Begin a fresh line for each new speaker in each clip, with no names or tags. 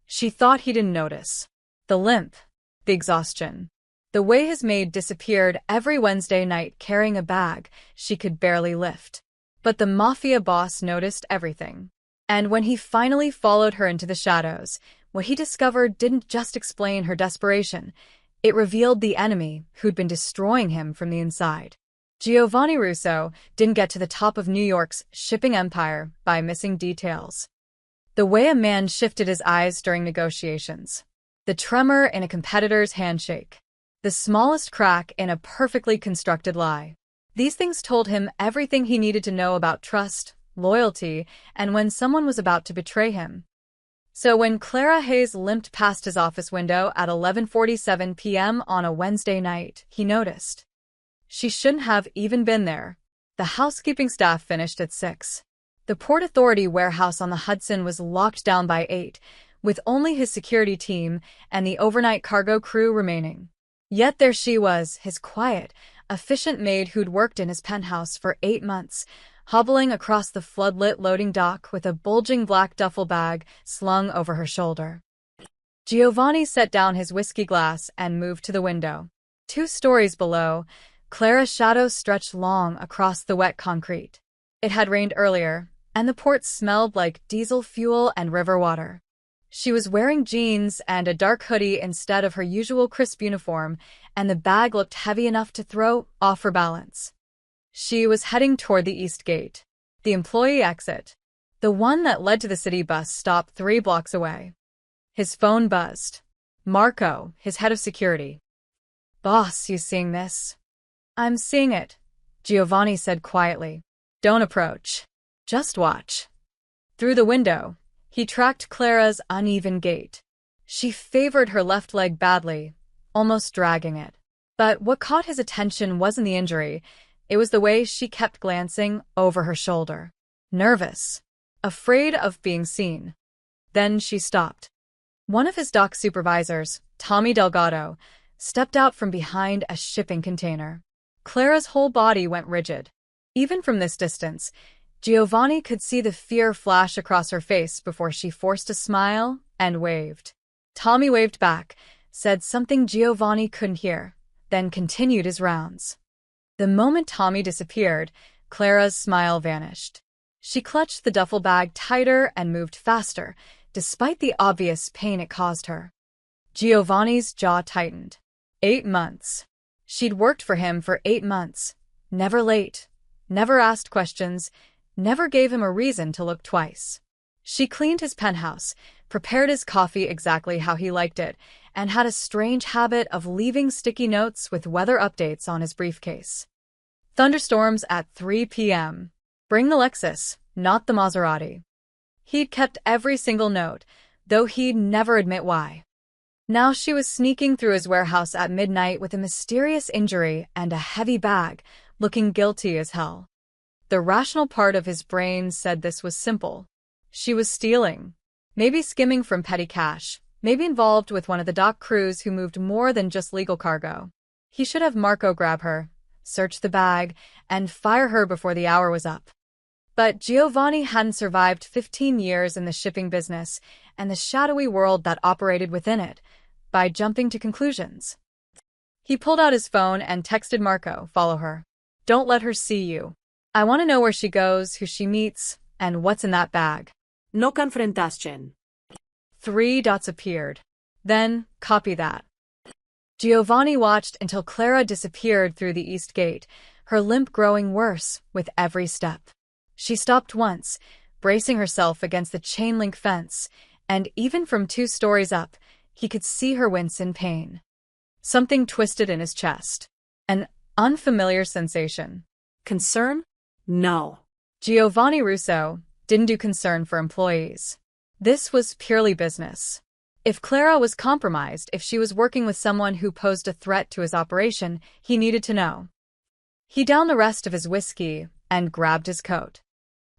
She thought he didn't notice. The limp, the exhaustion. The way his maid disappeared every Wednesday night carrying a bag she could barely lift. But the Mafia boss noticed everything. And when he finally followed her into the shadows, what he discovered didn't just explain her desperation. It revealed the enemy who'd been destroying him from the inside. Giovanni Russo didn't get to the top of New York's shipping empire by missing details. The way a man shifted his eyes during negotiations. The tremor in a competitor's handshake. The smallest crack in a perfectly constructed lie. These things told him everything he needed to know about trust, loyalty, and when someone was about to betray him. So when Clara Hayes limped past his office window at 11:47 p.m. on a Wednesday night, he noticed. She shouldn't have even been there. The housekeeping staff finished at 6. The Port Authority warehouse on the Hudson was locked down by 8, with only his security team and the overnight cargo crew remaining. Yet there she was, his quiet, efficient maid who'd worked in his penthouse for 8 months, hobbling across the floodlit loading dock with a bulging black duffel bag slung over her shoulder. Giovanni set down his whiskey glass and moved to the window. 2 stories below, Clara's shadow stretched long across the wet concrete. It had rained earlier, and the port smelled like diesel fuel and river water. She was wearing jeans and a dark hoodie instead of her usual crisp uniform, and the bag looked heavy enough to throw off her balance. She was heading toward the east gate, the employee exit, the one that led to the city bus stop 3 blocks away. His phone buzzed. Marco, his head of security. "Boss, you seeing this?" "I'm seeing it," Giovanni said quietly. "Don't approach. Just watch." Through the window, he tracked Clara's uneven gait. She favored her left leg badly, almost dragging it. But what caught his attention wasn't the injury. It was the way she kept glancing over her shoulder. Nervous. Afraid of being seen. Then she stopped. One of his dock supervisors, Tommy Delgado, stepped out from behind a shipping container. Clara's whole body went rigid. Even from this distance, Giovanni could see the fear flash across her face before she forced a smile and waved. Tommy waved back, said something Giovanni couldn't hear, then continued his rounds. The moment Tommy disappeared, Clara's smile vanished. She clutched the duffel bag tighter and moved faster, despite the obvious pain it caused her. Giovanni's jaw tightened. 8 months. She'd worked for him for 8 months. Never late. Never asked questions. Never gave him a reason to look twice. She cleaned his penthouse, prepared his coffee exactly how he liked it, and had a strange habit of leaving sticky notes with weather updates on his briefcase. Thunderstorms at 3 p.m. Bring the Lexus, not the Maserati. He'd kept every single note, though he'd never admit why. Now she was sneaking through his warehouse at midnight with a mysterious injury and a heavy bag, looking guilty as hell. The rational part of his brain said this was simple. She was stealing. Maybe skimming from petty cash. Maybe involved with one of the dock crews who moved more than just legal cargo. He should have Marco grab her, search the bag, and fire her before the hour was up. But Giovanni hadn't survived 15 years in the shipping business and the shadowy world that operated within it by jumping to conclusions. He pulled out his phone and texted Marco, "Follow her. Don't let her see you. I want to know where she goes, who she meets, and what's in that bag."
No confrontación.
3 dots appeared. Then, copy that. Giovanni watched until Clara disappeared through the east gate, her limp growing worse with every step. She stopped once, bracing herself against the chain-link fence, and even from 2 stories up, he could see her wince in pain. Something twisted in his chest. An unfamiliar sensation.
Concern? No.
Giovanni Russo didn't do concern for employees. This was purely business. If Clara was compromised, if she was working with someone who posed a threat to his operation, he needed to know. He downed the rest of his whiskey and grabbed his coat.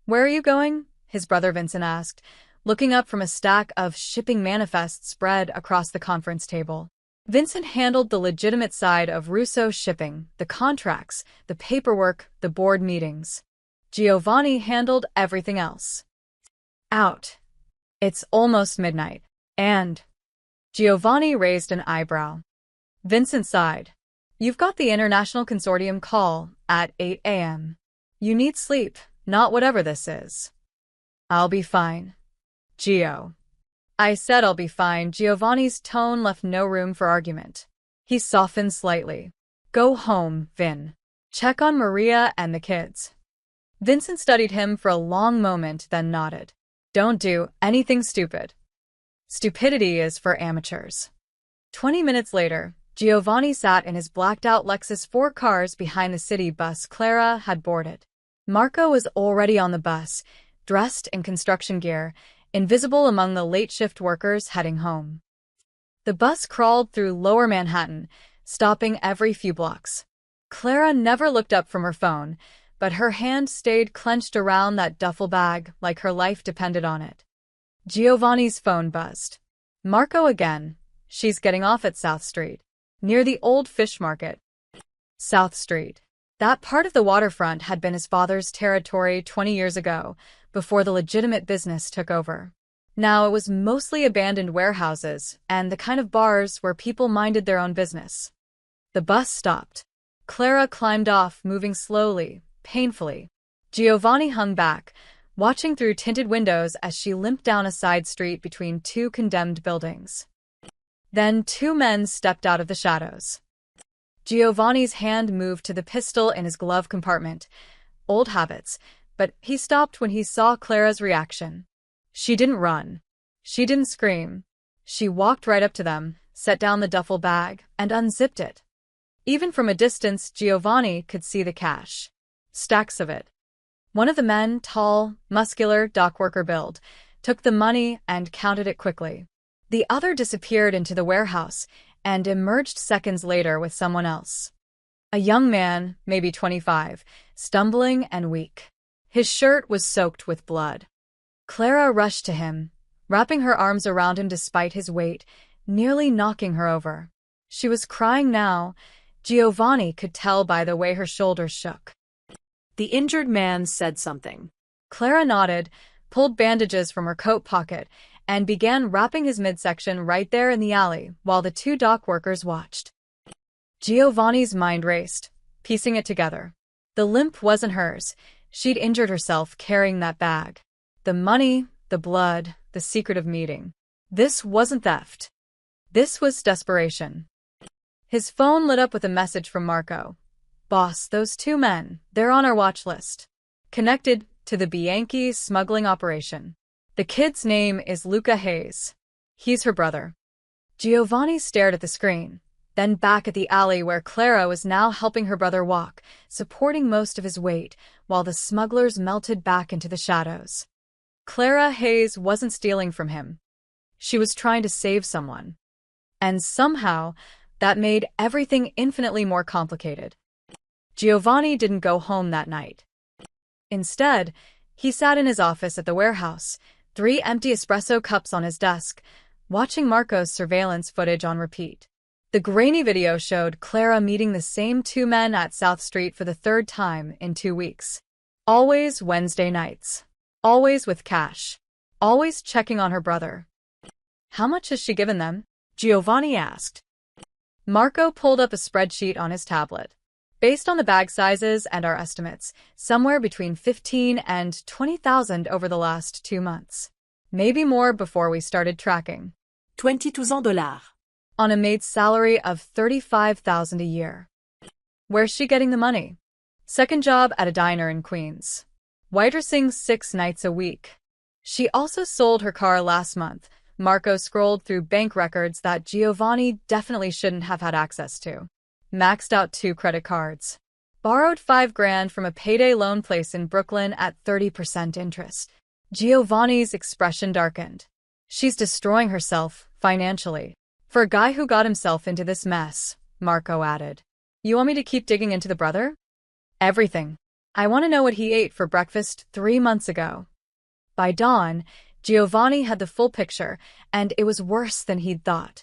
"Where are you going?" his brother Vincent asked, looking up from a stack of shipping manifests spread across the conference table. Vincent handled the legitimate side of Russo shipping, the contracts, the paperwork, the board meetings. Giovanni handled everything else. Out. It's almost midnight. And Giovanni raised an eyebrow. Vincent sighed. You've got the International Consortium call at 8 a.m. You need sleep, not whatever this is. I'll be fine. Gio. I said I'll be fine. Giovanni's tone left no room for argument. He softened slightly. Go home, Vin. Check on Maria and the kids. Vincent studied him for a long moment, then nodded. Don't do anything stupid. Stupidity is for amateurs. 20 minutes later, Giovanni sat in his blacked-out Lexus 4 cars behind the city bus Clara had boarded. Marco was already on the bus, dressed in construction gear, invisible among the late-shift workers heading home. The bus crawled through lower Manhattan, stopping every few blocks. Clara never looked up from her phone, but her hand stayed clenched around that duffel bag like her life depended on it. Giovanni's phone buzzed. Marco again. She's getting off at South Street, near the old fish market. South Street. That part of the waterfront had been his father's territory 20 years ago, before the legitimate business took over. Now it was mostly abandoned warehouses and the kind of bars where people minded their own business. The bus stopped. Clara climbed off, moving slowly, painfully. Giovanni hung back, watching through tinted windows as she limped down a side street between two condemned buildings. Then two men stepped out of the shadows. Giovanni's hand moved to the pistol in his glove compartment. Old habits, but he stopped when he saw Clara's reaction. She didn't run. She didn't scream. She walked right up to them, set down the duffel bag, and unzipped it. Even from a distance, Giovanni could see the cash. Stacks of it. One of the men, tall, muscular, dockworker build, took the money and counted it quickly. The other disappeared into the warehouse and emerged seconds later with someone else. A young man, maybe 25, stumbling and weak. His shirt was soaked with blood. Clara rushed to him, wrapping her arms around him despite his weight, nearly knocking her over. She was crying now. Giovanni could tell by the way her shoulders shook.
The injured man said something.
Clara nodded, pulled bandages from her coat pocket, and began wrapping his midsection right there in the alley while the two dock workers watched. Giovanni's mind raced, piecing it together. The limp wasn't hers. She'd injured herself carrying that bag. The money, the blood, the secret of meeting. This wasn't theft. This was desperation. His phone lit up with a message from Marco. Boss, those two men, they're on our watch list. Connected to the Bianchi smuggling operation. The kid's name is Luca Hayes. He's her brother. Giovanni stared at the screen, then back at the alley where Clara was now helping her brother walk, supporting most of his weight, while the smugglers melted back into the shadows. Clara Hayes wasn't stealing from him. She was trying to save someone. And somehow, that made everything infinitely more complicated. Giovanni didn't go home that night. Instead, he sat in his office at the warehouse, 3 empty espresso cups on his desk, watching Marco's surveillance footage on repeat. The grainy video showed Clara meeting the same 2 men at South Street for the 3rd time in 2 weeks. Always Wednesday nights. Always with cash. Always checking on her brother. How much has she given them? Giovanni asked. Marco pulled up a spreadsheet on his tablet. Based on the bag sizes and our estimates, somewhere between 15 and 20,000 over the last 2 months. Maybe more before we started tracking.
$22,000.
On a maid's salary of $35,000 a year. Where's she getting the money? Second job at a diner in Queens. Waitressing 6 nights a week. She also sold her car last month. Marco scrolled through bank records that Giovanni definitely shouldn't have had access to. Maxed out 2 credit cards. Borrowed $5,000 from a payday loan place in Brooklyn at 30% interest. Giovanni's expression darkened. She's destroying herself, financially. For a guy who got himself into this mess, Marco added. You want me to keep digging into the brother? Everything. I want to know what he ate for breakfast 3 months ago. By dawn, Giovanni had the full picture, and it was worse than he'd thought.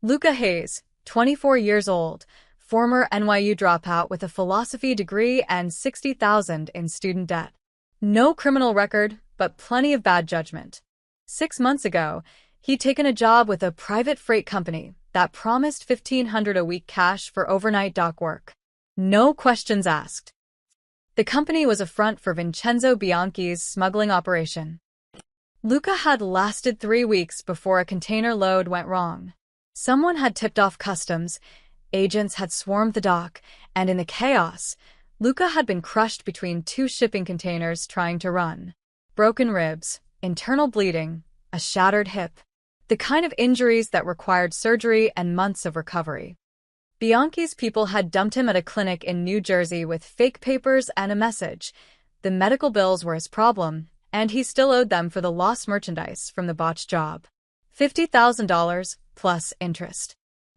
Luca Hayes, 24 years old, former NYU dropout with a philosophy degree and $60,000 in student debt. No criminal record, but plenty of bad judgment. 6 months ago, He'd taken a job with a private freight company that promised $1,500 a week cash for overnight dock work. No questions asked. The company was a front for Vincenzo Bianchi's smuggling operation. Luca had lasted 3 weeks before a container load went wrong. Someone had tipped off customs, agents had swarmed the dock, and in the chaos, Luca had been crushed between 2 shipping containers trying to run. Broken ribs, internal bleeding, a shattered hip. The kind of injuries that required surgery and months of recovery. Bianchi's people had dumped him at a clinic in New Jersey with fake papers and a message. The medical bills were his problem, and he still owed them for the lost merchandise from the botched job. $50,000 plus interest.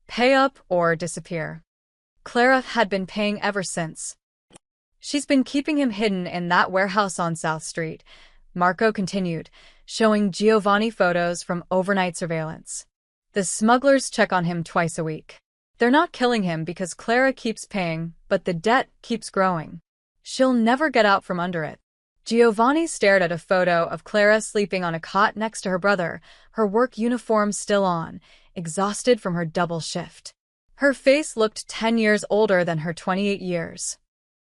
Pay up or disappear. Clara had been paying ever since. She's been keeping him hidden in that warehouse on South Street, Marco continued, showing Giovanni photos from overnight surveillance. The smugglers check on him twice a week. They're not killing him because Clara keeps paying, but the debt keeps growing. She'll never get out from under it. Giovanni stared at a photo of Clara sleeping on a cot next to her brother, her work uniform still on, exhausted from her double shift. Her face looked 10 years older than her 28 years.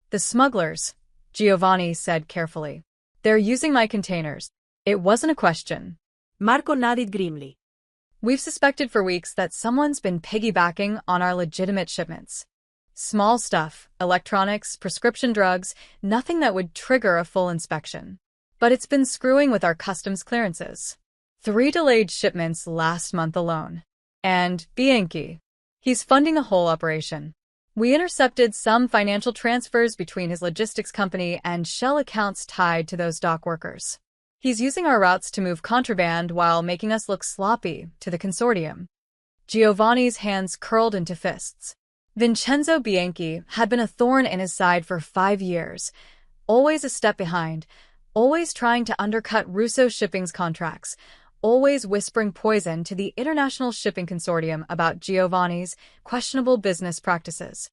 The smugglers, Giovanni said carefully. They're using my containers. It wasn't a question.
Marco nodded grimly.
We've suspected for weeks that someone's been piggybacking on our legitimate shipments. Small stuff, electronics, prescription drugs, nothing that would trigger a full inspection. But it's been screwing with our customs clearances. 3 delayed shipments last month alone. And Bianchi. He's funding the whole operation. We intercepted some financial transfers between his logistics company and shell accounts tied to those dock workers. He's using our routes to move contraband while making us look sloppy to the consortium. Giovanni's hands curled into fists. Vincenzo Bianchi had been a thorn in his side for 5 years, always a step behind, always trying to undercut Russo Shipping's contracts, always whispering poison to the International Shipping Consortium about Giovanni's questionable business practices.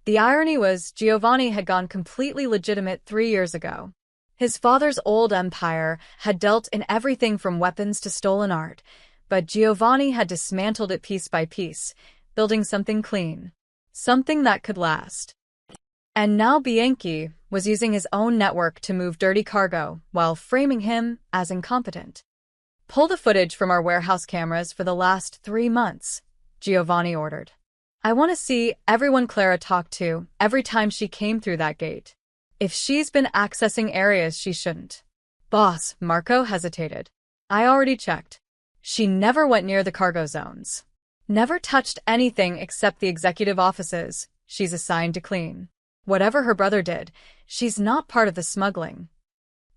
The irony was Giovanni had gone completely legitimate 3 years ago. His father's old empire had dealt in everything from weapons to stolen art, but Giovanni had dismantled it piece by piece, building something clean, something that could last. And now Bianchi was using his own network to move dirty cargo while framing him as incompetent. Pull the footage from our warehouse cameras for the last 3 months, Giovanni ordered. I want to see everyone Clara talked to every time she came through that gate. If she's been accessing areas she shouldn't. Boss, Marco hesitated. I already checked. She never went near the cargo zones. Never touched anything except the executive offices she's assigned to clean. Whatever her brother did, she's not part of the smuggling.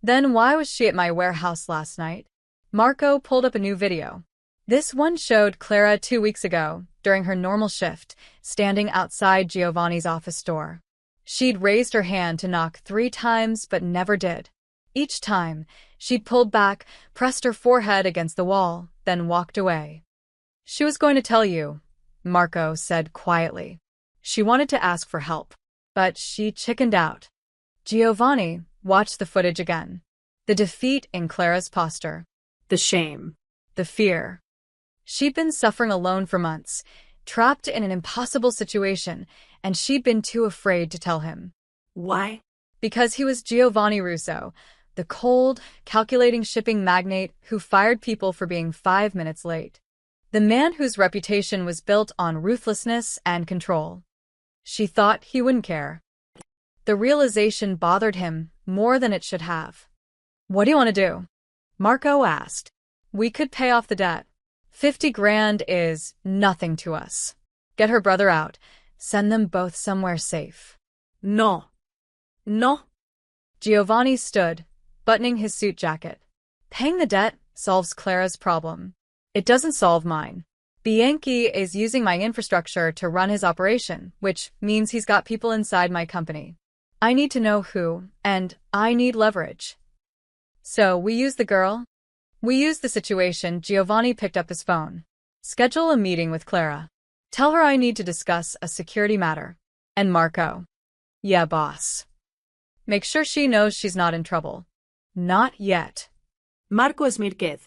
Then why was she at my warehouse last night? Marco pulled up a new video. This one showed Clara 2 weeks ago, during her normal shift, standing outside Giovanni's office door. She'd raised her hand to knock 3 times but never did. Each time, she'd pulled back, pressed her forehead against the wall, then walked away. She was going to tell you, Marco said quietly. She wanted to ask for help, but she chickened out. Giovanni watched the footage again. The defeat in Clara's posture.
The shame.
The fear. She'd been suffering alone for months, trapped in an impossible situation, and she'd been too afraid to tell him.
Why?
Because he was Giovanni Russo, the cold, calculating shipping magnate who fired people for being 5 minutes late. The man whose reputation was built on ruthlessness and control. She thought he wouldn't care. The realization bothered him more than it should have. What do you want to do? Marco asked. We could pay off the debt. 50 grand is nothing to us. Get her brother out. Send them both somewhere safe.
No. No.
Giovanni stood, buttoning his suit jacket. Paying the debt solves Clara's problem. It doesn't solve mine. Bianchi is using my infrastructure to run his operation, which means he's got people inside my company. I need to know who, and I need leverage. So we use the girl? We use the situation. Giovanni picked up his phone. Schedule a meeting with Clara. Tell her I need to discuss a security matter. And Marco. Yeah, boss. Make sure she knows she's not in trouble. Not yet.
Marco Esmirquez.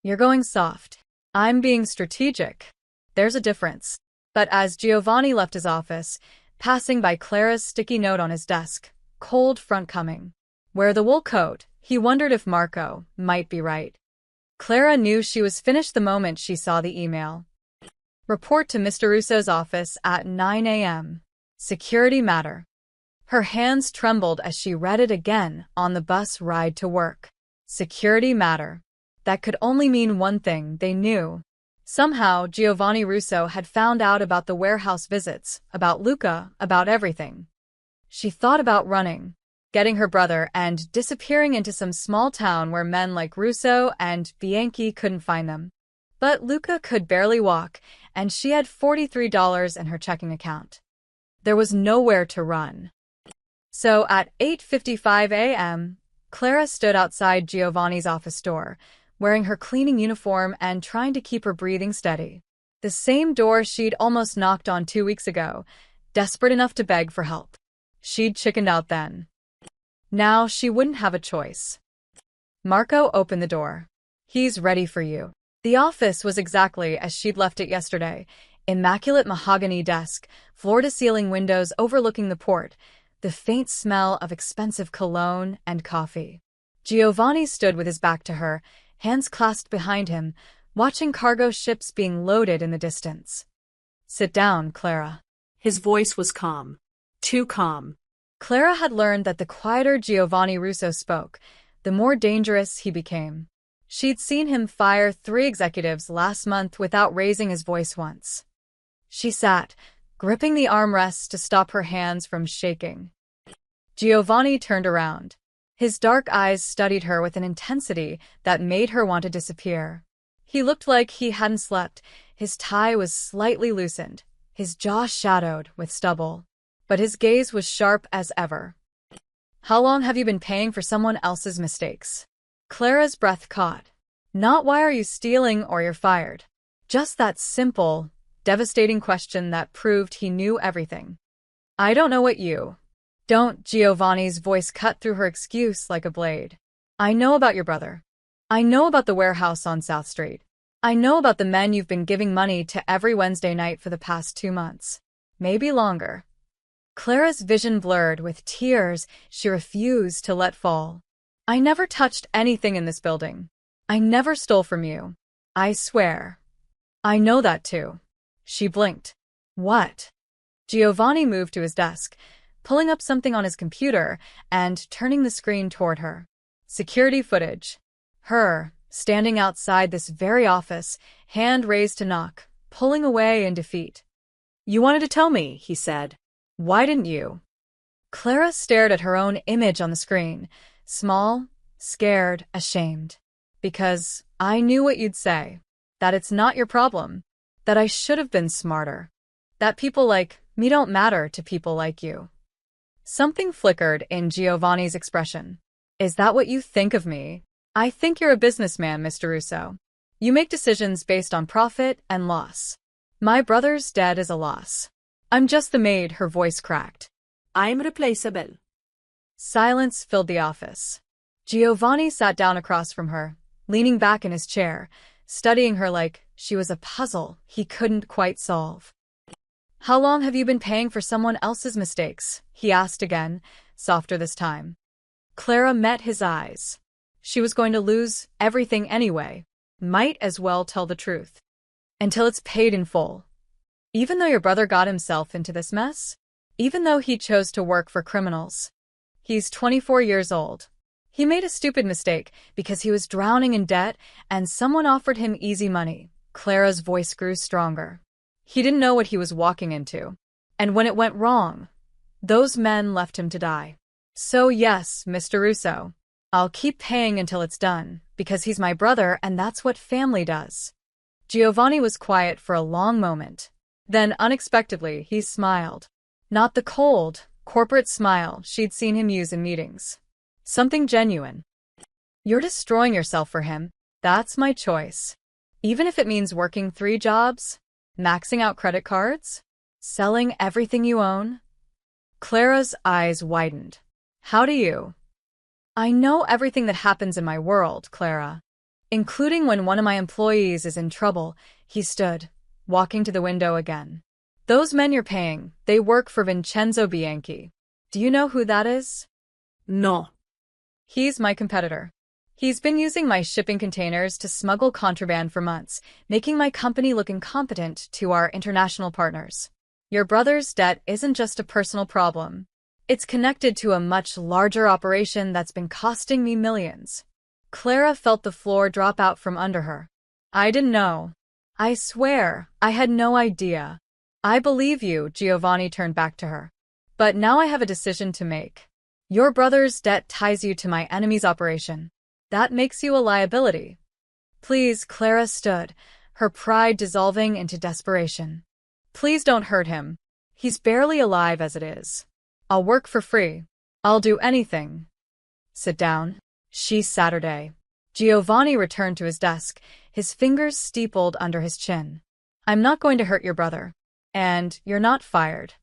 You're going soft. I'm being strategic. There's a difference. But as Giovanni left his office, passing by Clara's sticky note on his desk, cold front coming. Wear the wool coat, he wondered if Marco might be right. Clara knew she was finished the moment she saw the email. Report to Mr. Russo's office at 9 a.m. Security matter. Her hands trembled as she read it again on the bus ride to work. Security matter. That could only mean one thing, they knew. Somehow, Giovanni Russo had found out about the warehouse visits, about Luca, about everything. She thought about running, getting her brother, and disappearing into some small town where men like Russo and Bianchi couldn't find them. But Luca could barely walk, and she had $43 in her checking account. There was nowhere to run. So at 8:55 a.m., Clara stood outside Giovanni's office door, wearing her cleaning uniform and trying to keep her breathing steady. The same door she'd almost knocked on 2 weeks ago, desperate enough to beg for help. She'd chickened out then. Now she wouldn't have a choice. Marco opened the door. He's ready for you. The office was exactly as she'd left it yesterday. Immaculate mahogany desk, floor-to-ceiling windows overlooking the port, the faint smell of expensive cologne and coffee. Giovanni stood with his back to her, hands clasped behind him, watching cargo ships being loaded in the distance. Sit down, Clara.
His voice was calm. Too calm.
Clara had learned that the quieter Giovanni Russo spoke, the more dangerous he became. She'd seen him fire 3 executives last month without raising his voice once. She sat, gripping the armrests to stop her hands from shaking. Giovanni turned around. His dark eyes studied her with an intensity that made her want to disappear. He looked like he hadn't slept. His tie was slightly loosened, his jaw shadowed with stubble. But his gaze was sharp as ever. How long have you been paying for someone else's mistakes? Clara's breath caught. Not why are you stealing or you're fired. Just that simple, devastating question that proved he knew everything. I don't know what you don't. Giovanni's voice cut through her excuse like a blade. I know about your brother. I know about the warehouse on South Street. I know about the men you've been giving money to every Wednesday night for the past 2 months. Maybe longer. Clara's vision blurred with tears she refused to let fall. I never touched anything in this building. I never stole from you. I swear. I know that too. She blinked. What? Giovanni moved to his desk, pulling up something on his computer and turning the screen toward her. Security footage. Her, standing outside this very office, hand raised to knock, pulling away in defeat.
You wanted to tell me, he said.
Why didn't you? Clara stared at her own image on the screen, small, scared, ashamed. Because I knew what you'd say. That it's not your problem. That I should have been smarter. That people like me don't matter to people like you. Something flickered in Giovanni's expression. Is that what you think of me? I think you're a businessman, Mr. Russo. You make decisions based on profit and loss. My brother's dead is a loss. I'm just the maid, her voice cracked.
I'm replaceable.
Silence filled the office. Giovanni sat down across from her, leaning back in his chair, studying her like she was a puzzle he couldn't quite solve. How long have you been paying for someone else's mistakes? He asked again, softer this time. Clara met his eyes. She was going to lose everything anyway. Might as well tell the truth. Until it's paid in full. Even though your brother got himself into this mess? Even though he chose to work for criminals? He's 24 years old. He made a stupid mistake because he was drowning in debt and someone offered him easy money. Clara's voice grew stronger. He didn't know what he was walking into. And when it went wrong, those men left him to die. So yes, Mr. Russo, I'll keep paying until it's done, because he's my brother and that's what family does. Giovanni was quiet for a long moment. Then, unexpectedly, he smiled. Not the cold, corporate smile she'd seen him use in meetings. Something genuine. You're destroying yourself for him. That's my choice. Even if it means working 3 jobs, maxing out credit cards, selling everything you own. Clara's eyes widened. How do you? I know everything that happens in my world, Clara. Including when one of my employees is in trouble. He stood, walking to the window again. Those men you're paying, they work for Vincenzo Bianchi. Do you know who that is?
No.
He's my competitor. He's been using my shipping containers to smuggle contraband for months, making my company look incompetent to our international partners. Your brother's debt isn't just a personal problem. It's connected to a much larger operation that's been costing me millions. Clara felt the floor drop out from under her. I didn't know. I swear, I had no idea. I believe you, Giovanni turned back to her. But now I have a decision to make. Your brother's debt ties you to my enemy's operation. That makes you a liability. Please, Clara stood, her pride dissolving into desperation. Please don't hurt him. He's barely alive as it is. I'll work for free. I'll do anything. Sit down. She's Saturday. Giovanni returned to his desk, his fingers steepled under his chin. I'm not going to hurt your brother. And you're not fired.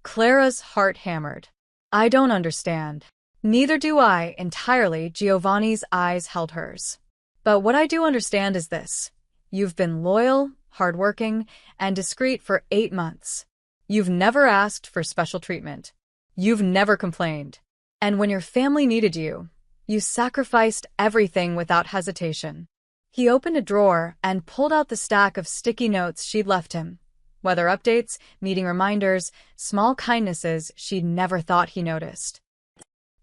Clara's heart hammered. I don't understand. Neither do I, entirely. Giovanni's eyes held hers. But what I do understand is this. You've been loyal, hardworking, and discreet for 8 months. You've never asked for special treatment. You've never complained. And when your family needed you, you sacrificed everything without hesitation. He opened a drawer and pulled out the stack of sticky notes she'd left him. Weather updates, meeting reminders, small kindnesses she'd never thought he noticed.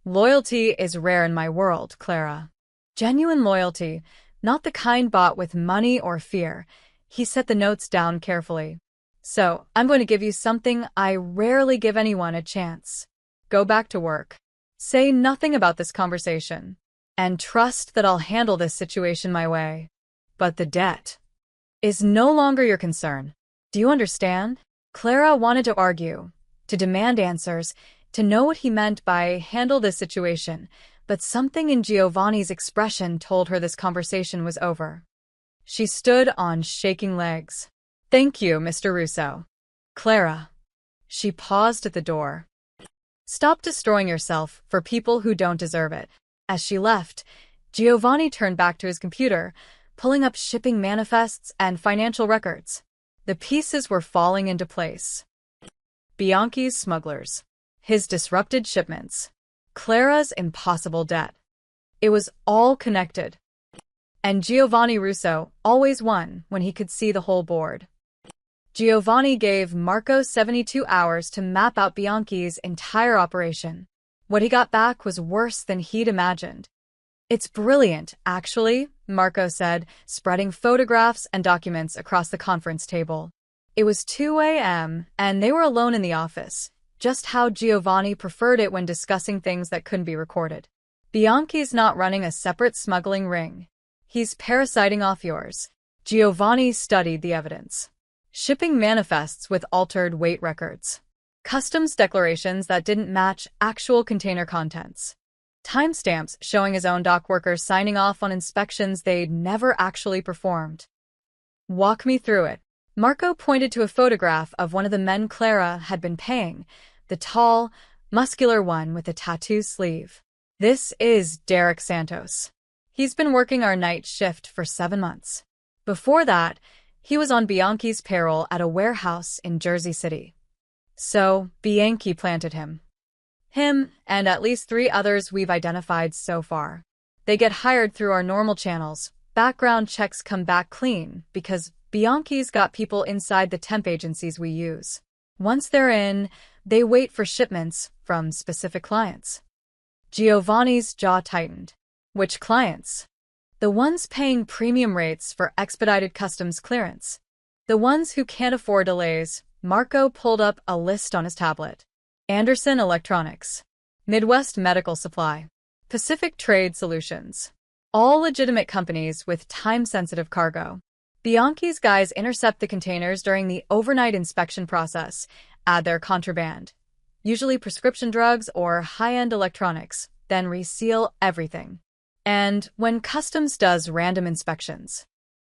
Loyalty is rare in my world, Clara. Genuine loyalty, not the kind bought with money or fear. He set the notes down carefully. So, I'm going to give you something I rarely give anyone a chance. Go back to work. Say nothing about this conversation. And trust that I'll handle this situation my way. But the debt is no longer your concern. Do you understand? Clara wanted to argue, to demand answers, to know what he meant by handle this situation, but something in Giovanni's expression told her this conversation was over. She stood on shaking legs. Thank you, Mr. Russo. Clara. She paused at the door. Stop destroying yourself for people who don't deserve it. As she left, Giovanni turned back to his computer, pulling up shipping manifests and financial records. The pieces were falling into place. Bianchi's smugglers. His disrupted shipments. Clara's impossible debt. It was all connected. And Giovanni Russo always won when he could see the whole board. Giovanni gave Marco 72 hours to map out Bianchi's entire operation. What he got back was worse than he'd imagined. It's brilliant, actually, Marco said, spreading photographs and documents across the conference table. It was 2 a.m., and they were alone in the office, just how Giovanni preferred it when discussing things that couldn't be recorded. Bianchi's not running a separate smuggling ring. He's parasiting off yours. Giovanni studied the evidence. Shipping manifests with altered weight records. Customs declarations that didn't match actual container contents. Timestamps showing his own dock workers signing off on inspections they'd never actually performed. Walk me through it. Marco pointed to a photograph of one of the men Clara had been paying, the tall, muscular one with a tattoo sleeve. This is Derek Santos. He's been working our night shift for 7 months. Before that, he was on Bianchi's payroll at a warehouse in Jersey City. So, Bianchi planted him. Him, and at least 3 others we've identified so far. They get hired through our normal channels. Background checks come back clean, because Bianchi's got people inside the temp agencies we use. Once they're in, they wait for shipments from specific clients. Giovanni's jaw tightened. Which clients? The ones paying premium rates for expedited customs clearance. The ones who can't afford delays. Marco pulled up a list on his tablet. Anderson Electronics. Midwest Medical Supply. Pacific Trade Solutions. All legitimate companies with time-sensitive cargo. Bianchi's guys intercept the containers during the overnight inspection process, add their contraband, usually prescription drugs or high-end electronics, then reseal everything. And when customs does random inspections,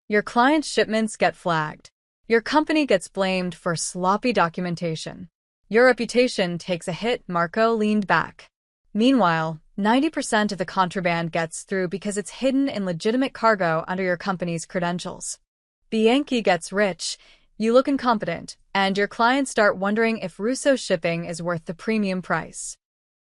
your client's shipments get flagged. Your company gets blamed for sloppy documentation. Your reputation takes a hit. Marco leaned back. Meanwhile, 90% of the contraband gets through because it's hidden in legitimate cargo under your company's credentials. Bianchi gets rich, you look incompetent, and your clients start wondering if Russo shipping is worth the premium price.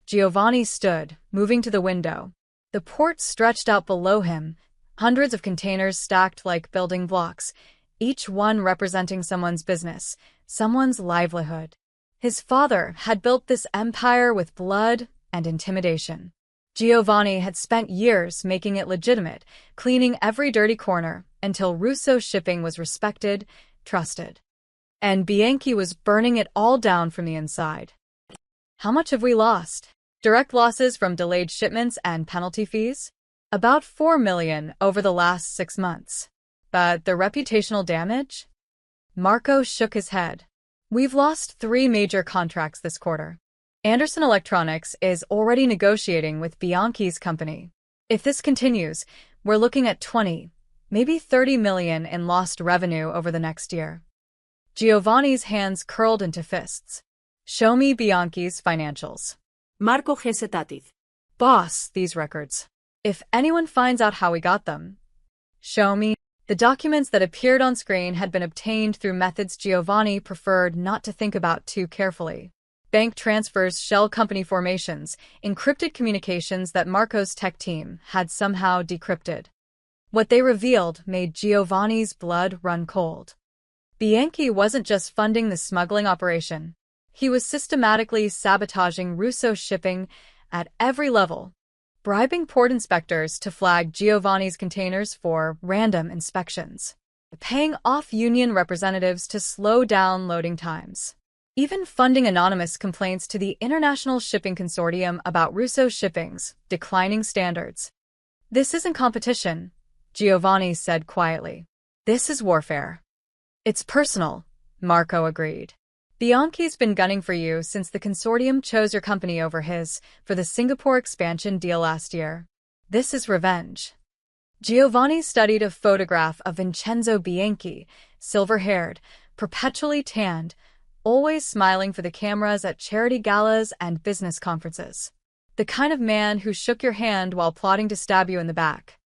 Giovanni stood, moving to the window. The port stretched out below him, hundreds of containers stacked like building blocks, each one representing someone's business, someone's livelihood. His father had built this empire with blood and intimidation. Giovanni had spent years making it legitimate, cleaning every dirty corner until Russo shipping was respected, trusted. And Bianchi was burning it all down from the inside. How much have we lost? Direct losses from delayed shipments and penalty fees? About $4 million over the last 6 months. But the reputational damage? Marco shook his head. We've lost 3 major contracts this quarter. Anderson Electronics is already negotiating with Bianchi's company. If this continues, we're looking at 20, maybe 30 million in lost revenue over the next year. Giovanni's hands curled into fists. Show me Bianchi's financials.
Marco hesitated.
Boss, these records. If anyone finds out how we got them. Show me. The documents that appeared on screen had been obtained through methods Giovanni preferred not to think about too carefully. Bank transfers, shell company formations, encrypted communications that Marco's tech team had somehow decrypted. What they revealed made Giovanni's blood run cold. Bianchi wasn't just funding the smuggling operation. He was systematically sabotaging Russo shipping at every level, bribing port inspectors to flag Giovanni's containers for random inspections, paying off union representatives to slow down loading times, even funding anonymous complaints to the International Shipping Consortium about Russo shipping's declining standards. This isn't competition, Giovanni said quietly. This is warfare. It's personal, Marco agreed. Bianchi's been gunning for you since the consortium chose your company over his for the Singapore expansion deal last year. This is revenge. Giovanni studied a photograph of Vincenzo Bianchi, silver-haired, perpetually tanned, always smiling for the cameras at charity galas and business conferences. The kind of man who shook your hand while plotting to stab you in the back.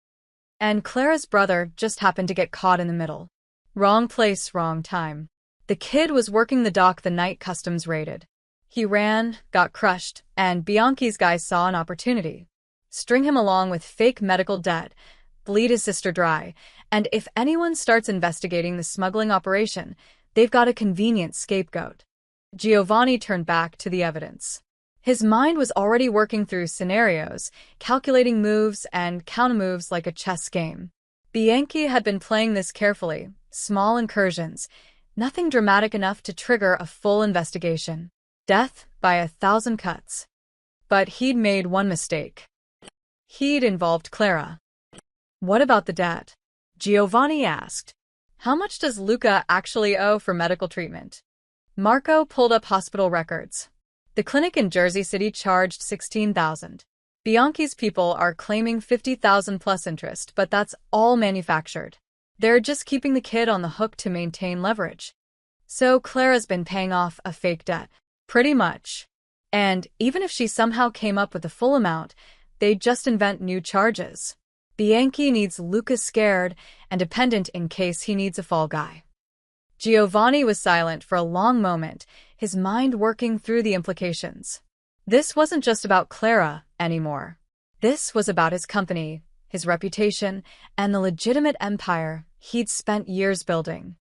And Clara's brother just happened to get caught in the middle. Wrong place, wrong time. The kid was working the dock the night customs raided. He ran, got crushed, and Bianchi's guys saw an opportunity. String him along with fake medical debt, bleed his sister dry, and if anyone starts investigating the smuggling operation, they've got a convenient scapegoat. Giovanni turned back to the evidence. His mind was already working through scenarios, calculating moves and countermoves like a chess game. Bianchi had been playing this carefully, small incursions, nothing dramatic enough to trigger a full investigation. Death by 1,000 cuts. But he'd made one mistake. He'd involved Clara. What about the debt? Giovanni asked. How much does Luca actually owe for medical treatment? Marco pulled up hospital records. The clinic in Jersey City charged $16,000. Bianchi's people are claiming $50,000 plus interest, but that's all manufactured. They're just keeping the kid on the hook to maintain leverage. So Clara's been paying off a fake debt. Pretty much. And even if she somehow came up with the full amount, they'd just invent new charges. Bianchi needs Luca scared and dependent in case he needs a fall guy. Giovanni was silent for a long moment, his mind working through the implications. This wasn't just about Clara anymore. This was about his company, his reputation, and the legitimate empire he'd spent years building.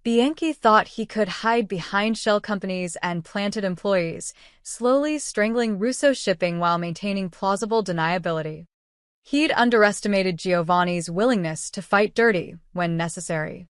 Bianchi thought he could hide behind shell companies and planted employees, slowly strangling Russo shipping while maintaining plausible deniability. He'd underestimated Giovanni's willingness to fight dirty when necessary.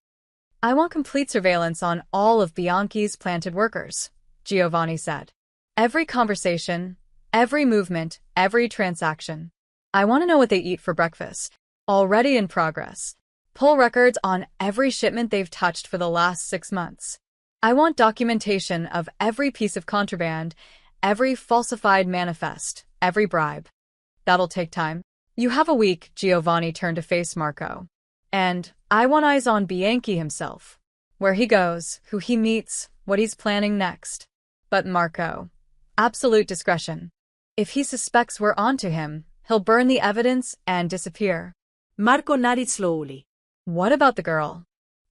I want complete surveillance on all of Bianchi's planted workers, Giovanni said. Every conversation, every movement, every transaction. I want to know what they eat for breakfast. Already in progress. Pull records on every shipment they've touched for the last 6 months. I want documentation of every piece of contraband, every falsified manifest, every bribe. That'll take time. You have a week, Giovanni turned to face Marco. And I want eyes on Bianchi himself. Where he goes, who he meets, what he's planning next. But Marco. Absolute discretion. If he suspects we're onto him, he'll burn the evidence and disappear.
Marco nodded slowly.
What about the girl?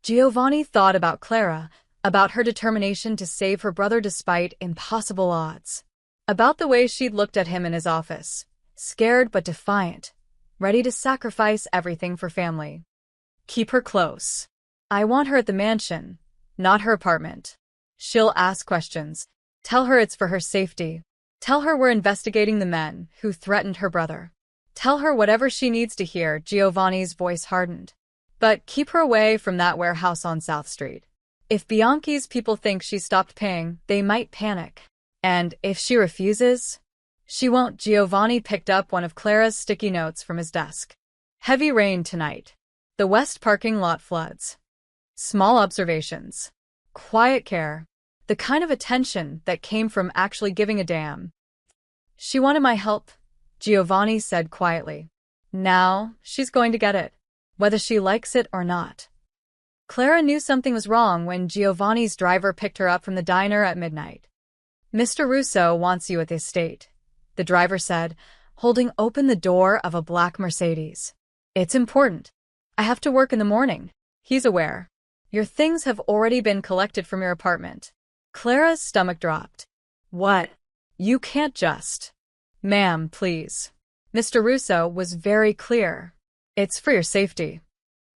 Giovanni thought about Clara, about her determination to save her brother despite impossible odds. About the way she'd looked at him in his office, scared but defiant, ready to sacrifice everything for family. Keep her close. I want her at the mansion, not her apartment. She'll ask questions. Tell her it's for her safety. Tell her we're investigating the men who threatened her brother. Tell her whatever she needs to hear. Giovanni's voice hardened. But keep her away from that warehouse on South Street. If Bianchi's people think she stopped paying, they might panic. And if she refuses, she won't. Giovanni picked up one of Clara's sticky notes from his desk. Heavy rain tonight. The west parking lot floods. Small observations. Quiet care. The kind of attention that came from actually giving a damn. She wanted my help, Giovanni said quietly. Now, she's going to get it, whether she likes it or not. Clara knew something was wrong when Giovanni's driver picked her up from the diner at midnight. Mr. Russo wants you at the estate, the driver said, holding open the door of a black Mercedes. It's important. I have to work in the morning. He's aware. Your things have already been collected from your apartment. Clara's stomach dropped. What? You can't just. Ma'am, please. Mr. Russo was very clear. It's for your safety.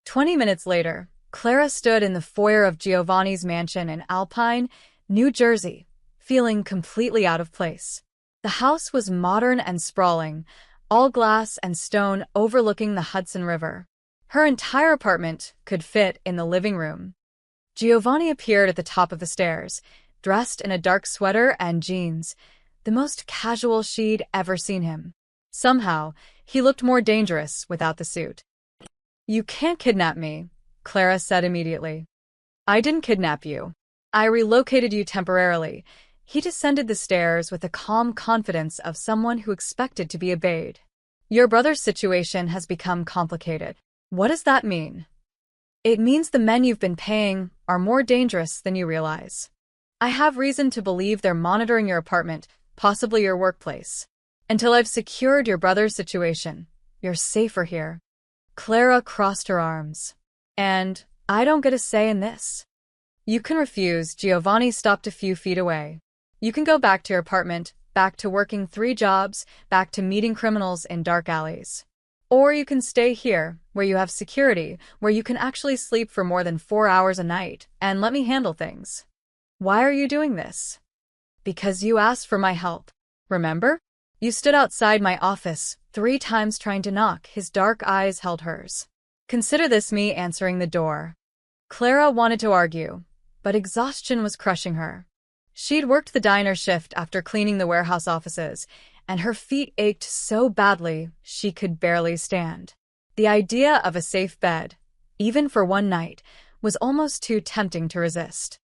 20 minutes later, Clara stood in the foyer of Giovanni's mansion in Alpine, New Jersey, feeling completely out of place. The house was modern and sprawling, all glass and stone overlooking the Hudson River. Her entire apartment could fit in the living room. Giovanni appeared at the top of the stairs, dressed in a dark sweater and jeans, the most casual she'd ever seen him. Somehow, he looked more dangerous without the suit. You can't kidnap me, Clara said immediately. I didn't kidnap you. I relocated you temporarily. He descended the stairs with the calm confidence of someone who expected to be obeyed. Your brother's situation has become complicated. What does that mean? It means the men you've been paying are more dangerous than you realize. I have reason to believe they're monitoring your apartment, possibly your workplace. Until I've secured your brother's situation, you're safer here. Clara crossed her arms. And I don't get a say in this. You can refuse. Giovanni stopped a few feet away. You can go back to your apartment, back to working 3 jobs, back to meeting criminals in dark alleys. Or you can stay here, where you have security, where you can actually sleep for more than 4 hours a night, and let me handle things. Why are you doing this? Because you asked for my help. Remember? You stood outside my office 3 times trying to knock. His dark eyes held hers. Consider this me answering the door. Clara wanted to argue, but exhaustion was crushing her. She'd worked the diner shift after cleaning the warehouse offices, and her feet ached so badly she could barely stand. The idea of a safe bed, even for one night, was almost too tempting to resist.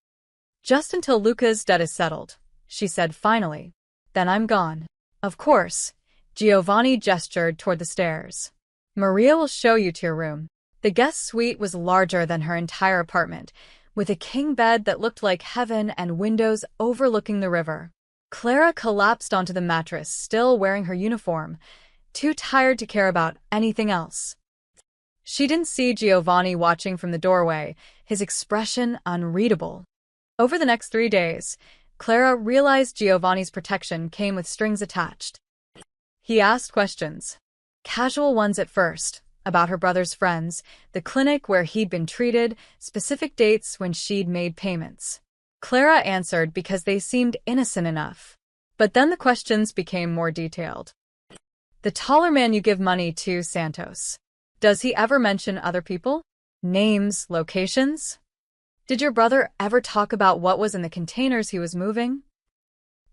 Just until Luca's debt is settled, she said finally. Then I'm gone. Of course. Giovanni gestured toward the stairs. Maria will show you to your room. The guest suite was larger than her entire apartment, with a king bed that looked like heaven and windows overlooking the river. Clara collapsed onto the mattress, still wearing her uniform, too tired to care about anything else. She didn't see Giovanni watching from the doorway, his expression unreadable. Over the next 3 days, Clara realized Giovanni's protection came with strings attached. He asked questions, casual ones at first, about her brother's friends, the clinic where he'd been treated, specific dates when she'd made payments. Clara answered because they seemed innocent enough. But then the questions became more detailed. The taller man you give money to, Santos. Does he ever mention other people? Names, locations? Did your brother ever talk about what was in the containers he was moving?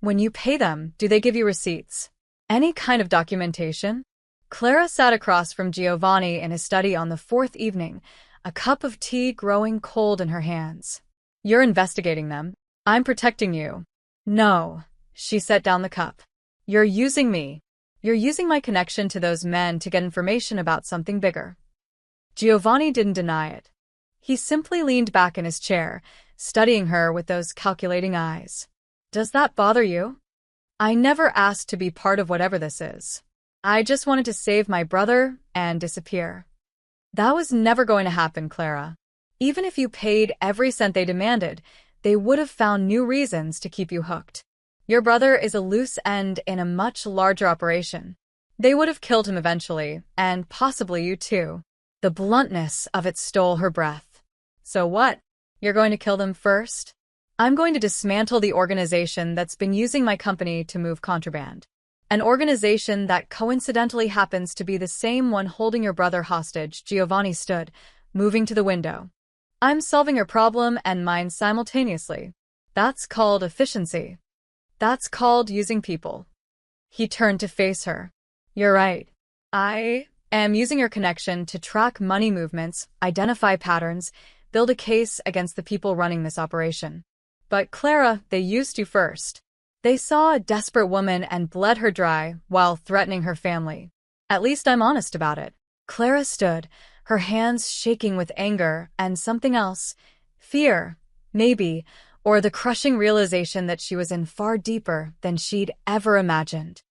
When you pay them, do they give you receipts? Any kind of documentation? Clara sat across from Giovanni in his study on the 4th evening, a cup of tea growing cold in her hands. You're investigating them. I'm protecting you. No. She set down the cup. You're using me. You're using my connection to those men to get information about something bigger. Giovanni didn't deny it. He simply leaned back in his chair, studying her with those calculating eyes. Does that bother you? I never asked to be part of whatever this is. I just wanted to save my brother and disappear. That was never going to happen, Clara. Even if you paid every cent they demanded, they would have found new reasons to keep you hooked. Your brother is a loose end in a much larger operation. They would have killed him eventually, and possibly you too. The bluntness of it stole her breath. So what? You're going to kill them first? I'm going to dismantle the organization that's been using my company to move contraband. An organization that coincidentally happens to be the same one holding your brother hostage. Giovanni stood, moving to the window. I'm solving your problem and mine simultaneously. That's called efficiency. That's called using people. He turned to face her. You're right. I am using your connection to track money movements, identify patterns, build a case against the people running this operation. But Clara, they used you first. They saw a desperate woman and bled her dry while threatening her family. At least I'm honest about it. Clara stood, her hands shaking with anger and something else. Fear, maybe, or the crushing realization that she was in far deeper than she'd ever imagined.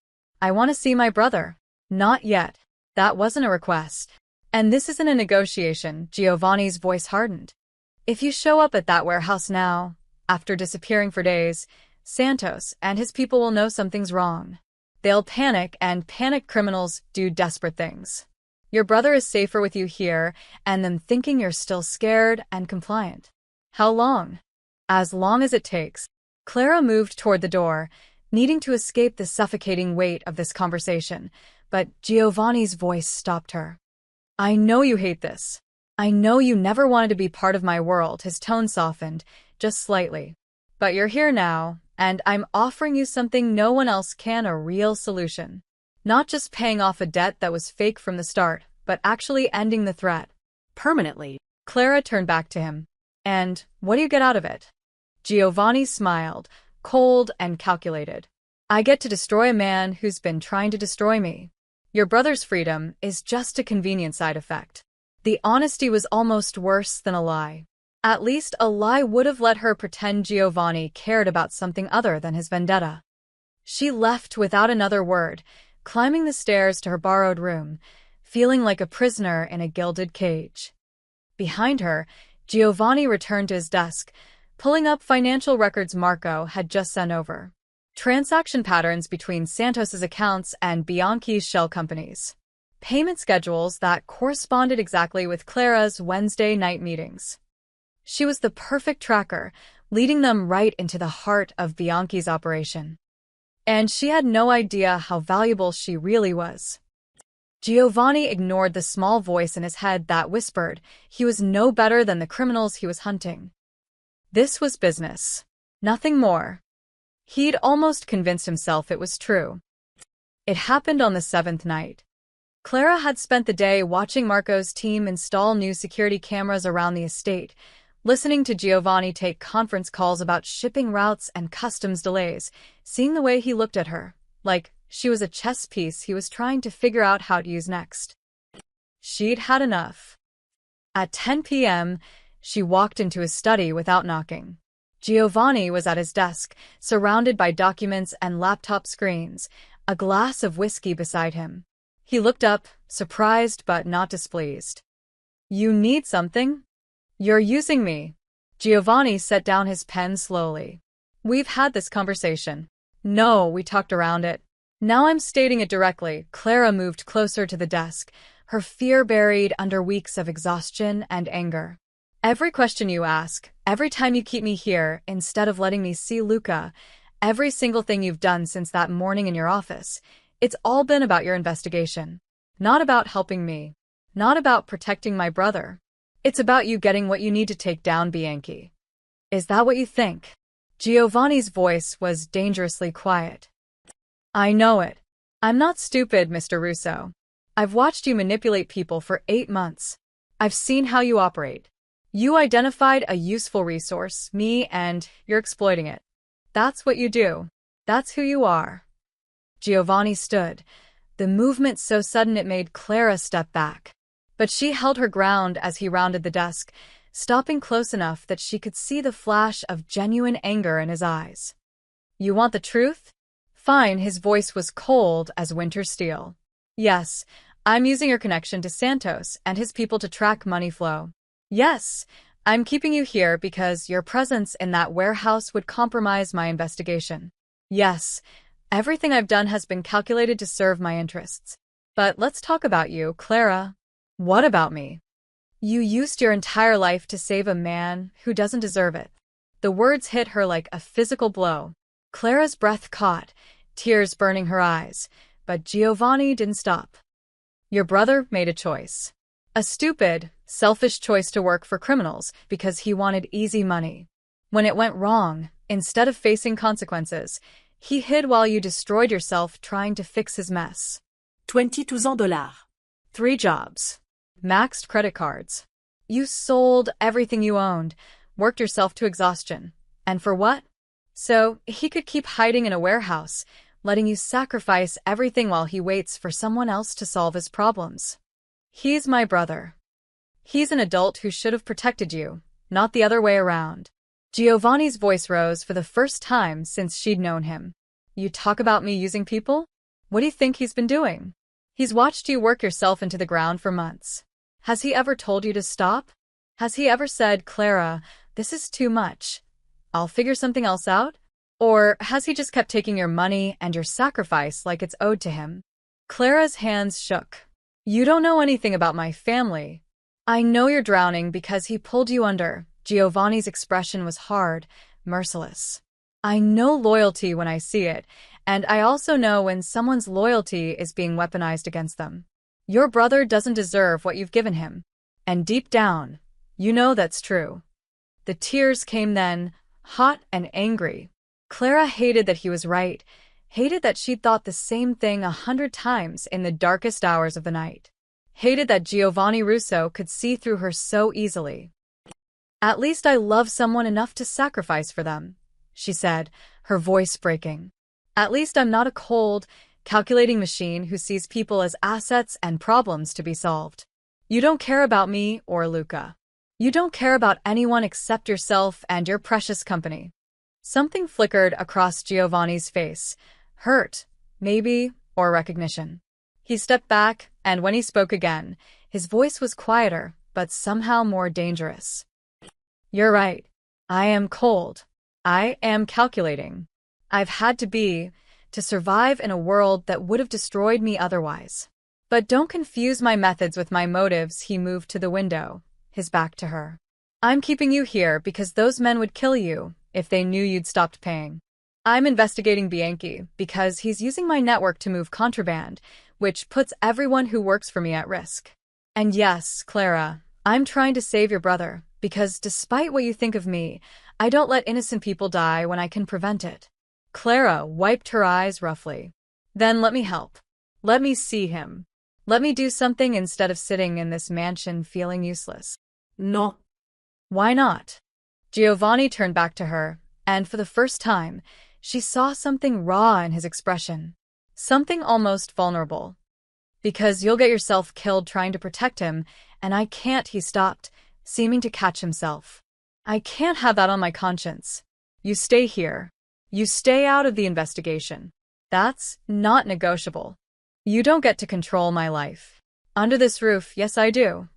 I want to see my brother. Not yet. That wasn't a request. And this isn't a negotiation. Giovanni's voice hardened. If you show up at that warehouse now, after disappearing for days, Santos and his people will know something's wrong. They'll panic, and panicked criminals do desperate things. Your brother is safer with you here, and them thinking you're still scared and compliant. How long? As long as it takes. Clara moved toward the door, needing to escape the suffocating weight of this conversation, but Giovanni's voice stopped her. I know you hate this. I know you never wanted to be part of my world. His tone softened, just slightly. But you're here now, and I'm offering you something no one else can, a real solution. Not just paying off a debt that was fake from the start, but actually ending the threat.
Permanently.
Clara turned back to him. And what do you get out of it? Giovanni smiled, cold and calculated. I get to destroy a man who's been trying to destroy me. Your brother's freedom is just a convenient side effect. The honesty was almost worse than a lie. At least a lie would have let her pretend Giovanni cared about something other than his vendetta. She left without another word, climbing the stairs to her borrowed room, feeling like a prisoner in a gilded cage. Behind her, Giovanni returned to his desk, pulling up financial records Marco had just sent over. Transaction patterns between Santos's accounts and Bianchi's shell companies. Payment schedules that corresponded exactly with Clara's Wednesday night meetings. She was the perfect tracker, leading them right into the heart of Bianchi's operation. And she had no idea how valuable she really was. Giovanni ignored the small voice in his head that whispered he was no better than the criminals he was hunting. This was business. Nothing more. He'd almost convinced himself it was true. It happened on the 7th night. Clara had spent the day watching Marco's team install new security cameras around the estate, listening to Giovanni take conference calls about shipping routes and customs delays, seeing the way he looked at her, like she was a chess piece he was trying to figure out how to use next. She'd had enough. At 10 p.m., she walked into his study without knocking. Giovanni was at his desk, surrounded by documents and laptop screens, a glass of whiskey beside him. He looked up, surprised but not displeased. You need something? You're using me. Giovanni set down his pen slowly. We've had this conversation. No, we talked around it. Now I'm stating it directly. Clara moved closer to the desk, her fear buried under weeks of exhaustion and anger. Every question you ask, every time you keep me here instead of letting me see Luca, every single thing you've done since that morning in your office, it's all been about your investigation. Not about helping me. Not about protecting my brother. It's about you getting what you need to take down Bianchi. Is that what you think? Giovanni's voice was dangerously quiet. I know it. I'm not stupid, Mr. Russo. I've watched you manipulate people for 8 months. I've seen how you operate. You identified a useful resource, me, and you're exploiting it. That's what you do. That's who you are. Giovanni stood, the movement so sudden it made Clara step back. But she held her ground as he rounded the desk, stopping close enough that she could see the flash of genuine anger in his eyes. You want the truth? Fine, his voice was cold as winter steel. Yes, I'm using your connection to Santos and his people to track money flow. Yes, I'm keeping you here because your presence in that warehouse would compromise my investigation. Yes, everything I've done has been calculated to serve my interests. But let's talk about you, Clara. What about me? You used your entire life to save a man who doesn't deserve it. The words hit her like a physical blow. Clara's breath caught, tears burning her eyes, but Giovanni didn't stop. Your brother made a choice. A stupid, selfish choice to work for criminals because he wanted easy money. When it went wrong, instead of facing consequences, he hid while you destroyed yourself trying to fix his mess.
$22,000.
3 jobs. Maxed credit cards. You sold everything you owned, worked yourself to exhaustion. And for what? So he could keep hiding in a warehouse, letting you sacrifice everything while he waits for someone else to solve his problems. He's my brother. He's an adult who should have protected you, not the other way around. Giovanni's voice rose for the first time since she'd known him. You talk about me using people? What do you think he's been doing? He's watched you work yourself into the ground for months. Has he ever told you to stop? Has he ever said, Clara, this is too much. I'll figure something else out? Or has he just kept taking your money and your sacrifice like it's owed to him? Clara's hands shook. You don't know anything about my family. I know you're drowning because he pulled you under. Giovanni's expression was hard, merciless. I know loyalty when I see it, and I also know when someone's loyalty is being weaponized against them. Your brother doesn't deserve what you've given him. And deep down, you know that's true. The tears came then, hot and angry. Clara hated that he was right, hated that she'd thought the same thing 100 times in the darkest hours of the night. Hated that Giovanni Russo could see through her so easily. At least I love someone enough to sacrifice for them, she said, her voice breaking. At least I'm not a cold, calculating machine who sees people as assets and problems to be solved. You don't care about me or Luca. You don't care about anyone except yourself and your precious company. Something flickered across Giovanni's face. Hurt, maybe, or recognition. He stepped back, and when he spoke again, his voice was quieter, but somehow more dangerous. You're right. I am cold. I am calculating. I've had to be, to survive in a world that would have destroyed me otherwise. But don't confuse my methods with my motives. He moved to the window, his back to her. I'm keeping you here because those men would kill you if they knew you'd stopped paying. I'm investigating Bianchi because he's using my network to move contraband, which puts everyone who works for me at risk. And yes, Clara, I'm trying to save your brother because despite what you think of me, I don't let innocent people die when I can prevent it. Clara wiped her eyes roughly. Then let me help. Let me see him. Let me do something instead of sitting in this mansion feeling useless.
No.
Why not? Giovanni turned back to her, and for the first time, she saw something raw in his expression. Something almost vulnerable. Because you'll get yourself killed trying to protect him, and I can't, he stopped, seeming to catch himself. I can't have that on my conscience. You stay here. You stay out of the investigation. That's not negotiable. You don't get to control my life. Under this roof, yes I do.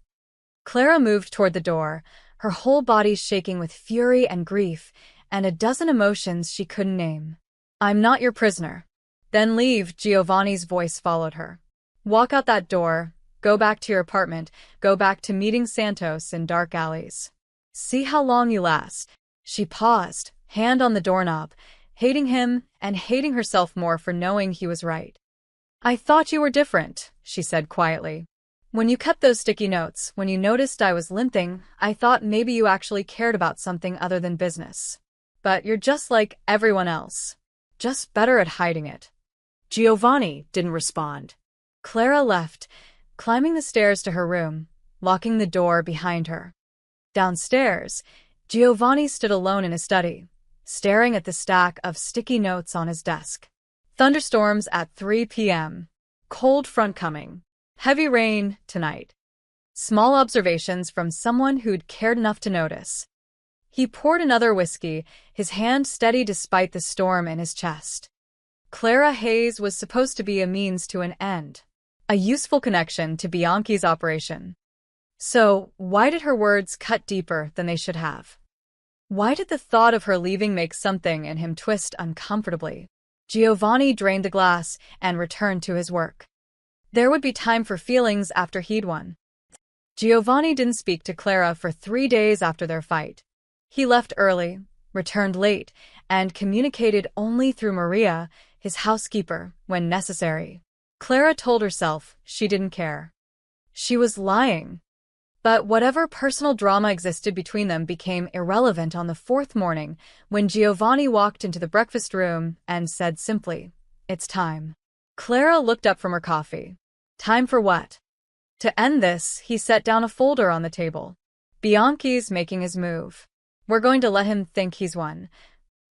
Clara moved toward the door, her whole body shaking with fury and grief, and a dozen emotions she couldn't name. I'm not your prisoner. Then leave, Giovanni's voice followed her. Walk out that door, go back to your apartment, go back to meeting Santos in dark alleys. See how long you last. She paused, hand on the doorknob, hating him and hating herself more for knowing he was right. I thought you were different, she said quietly. When you kept those sticky notes, when you noticed I was limping, I thought maybe you actually cared about something other than business. But you're just like everyone else. Just better at hiding it.
Giovanni didn't respond.
Clara left, climbing the stairs to her room, locking the door behind her. Downstairs, Giovanni stood alone in his study, staring at the stack of sticky notes on his desk. Thunderstorms at 3 p.m. Cold front coming. Heavy rain tonight. Small observations from someone who'd cared enough to notice. He poured another whiskey, his hand steady despite the storm in his chest. Clara Hayes was supposed to be a means to an end, a useful connection to Bianchi's operation. So, why did her words cut deeper than they should have? Why did the thought of her leaving make something in him twist uncomfortably? Giovanni drained the glass and returned to his work. There would be time for feelings after he'd won. Giovanni didn't speak to Clara for 3 days after their fight. He left early, returned late, and communicated only through Maria, his housekeeper, when necessary. Clara told herself she didn't care. She was lying. But whatever personal drama existed between them became irrelevant on the 4th morning when Giovanni walked into the breakfast room and said simply, "It's time." Clara looked up from her coffee. Time for what? To end this, he set down a folder on the table. Bianchi's making his move. We're going to let him think he's won.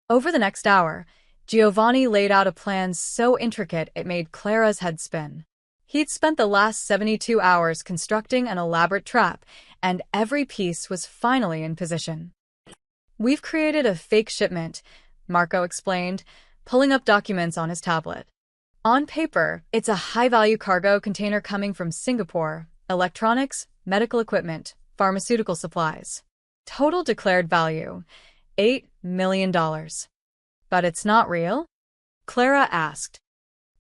Over the next hour, Giovanni laid out a plan so intricate it made Clara's head spin. He'd spent the last 72 hours constructing an elaborate trap, and every piece was finally in position. "We've created a fake shipment," Marco explained, pulling up documents on his tablet. On paper, it's a high-value cargo container coming from Singapore: electronics, medical equipment, pharmaceutical supplies. Total declared value, $8 million. But it's not real? Clara asked.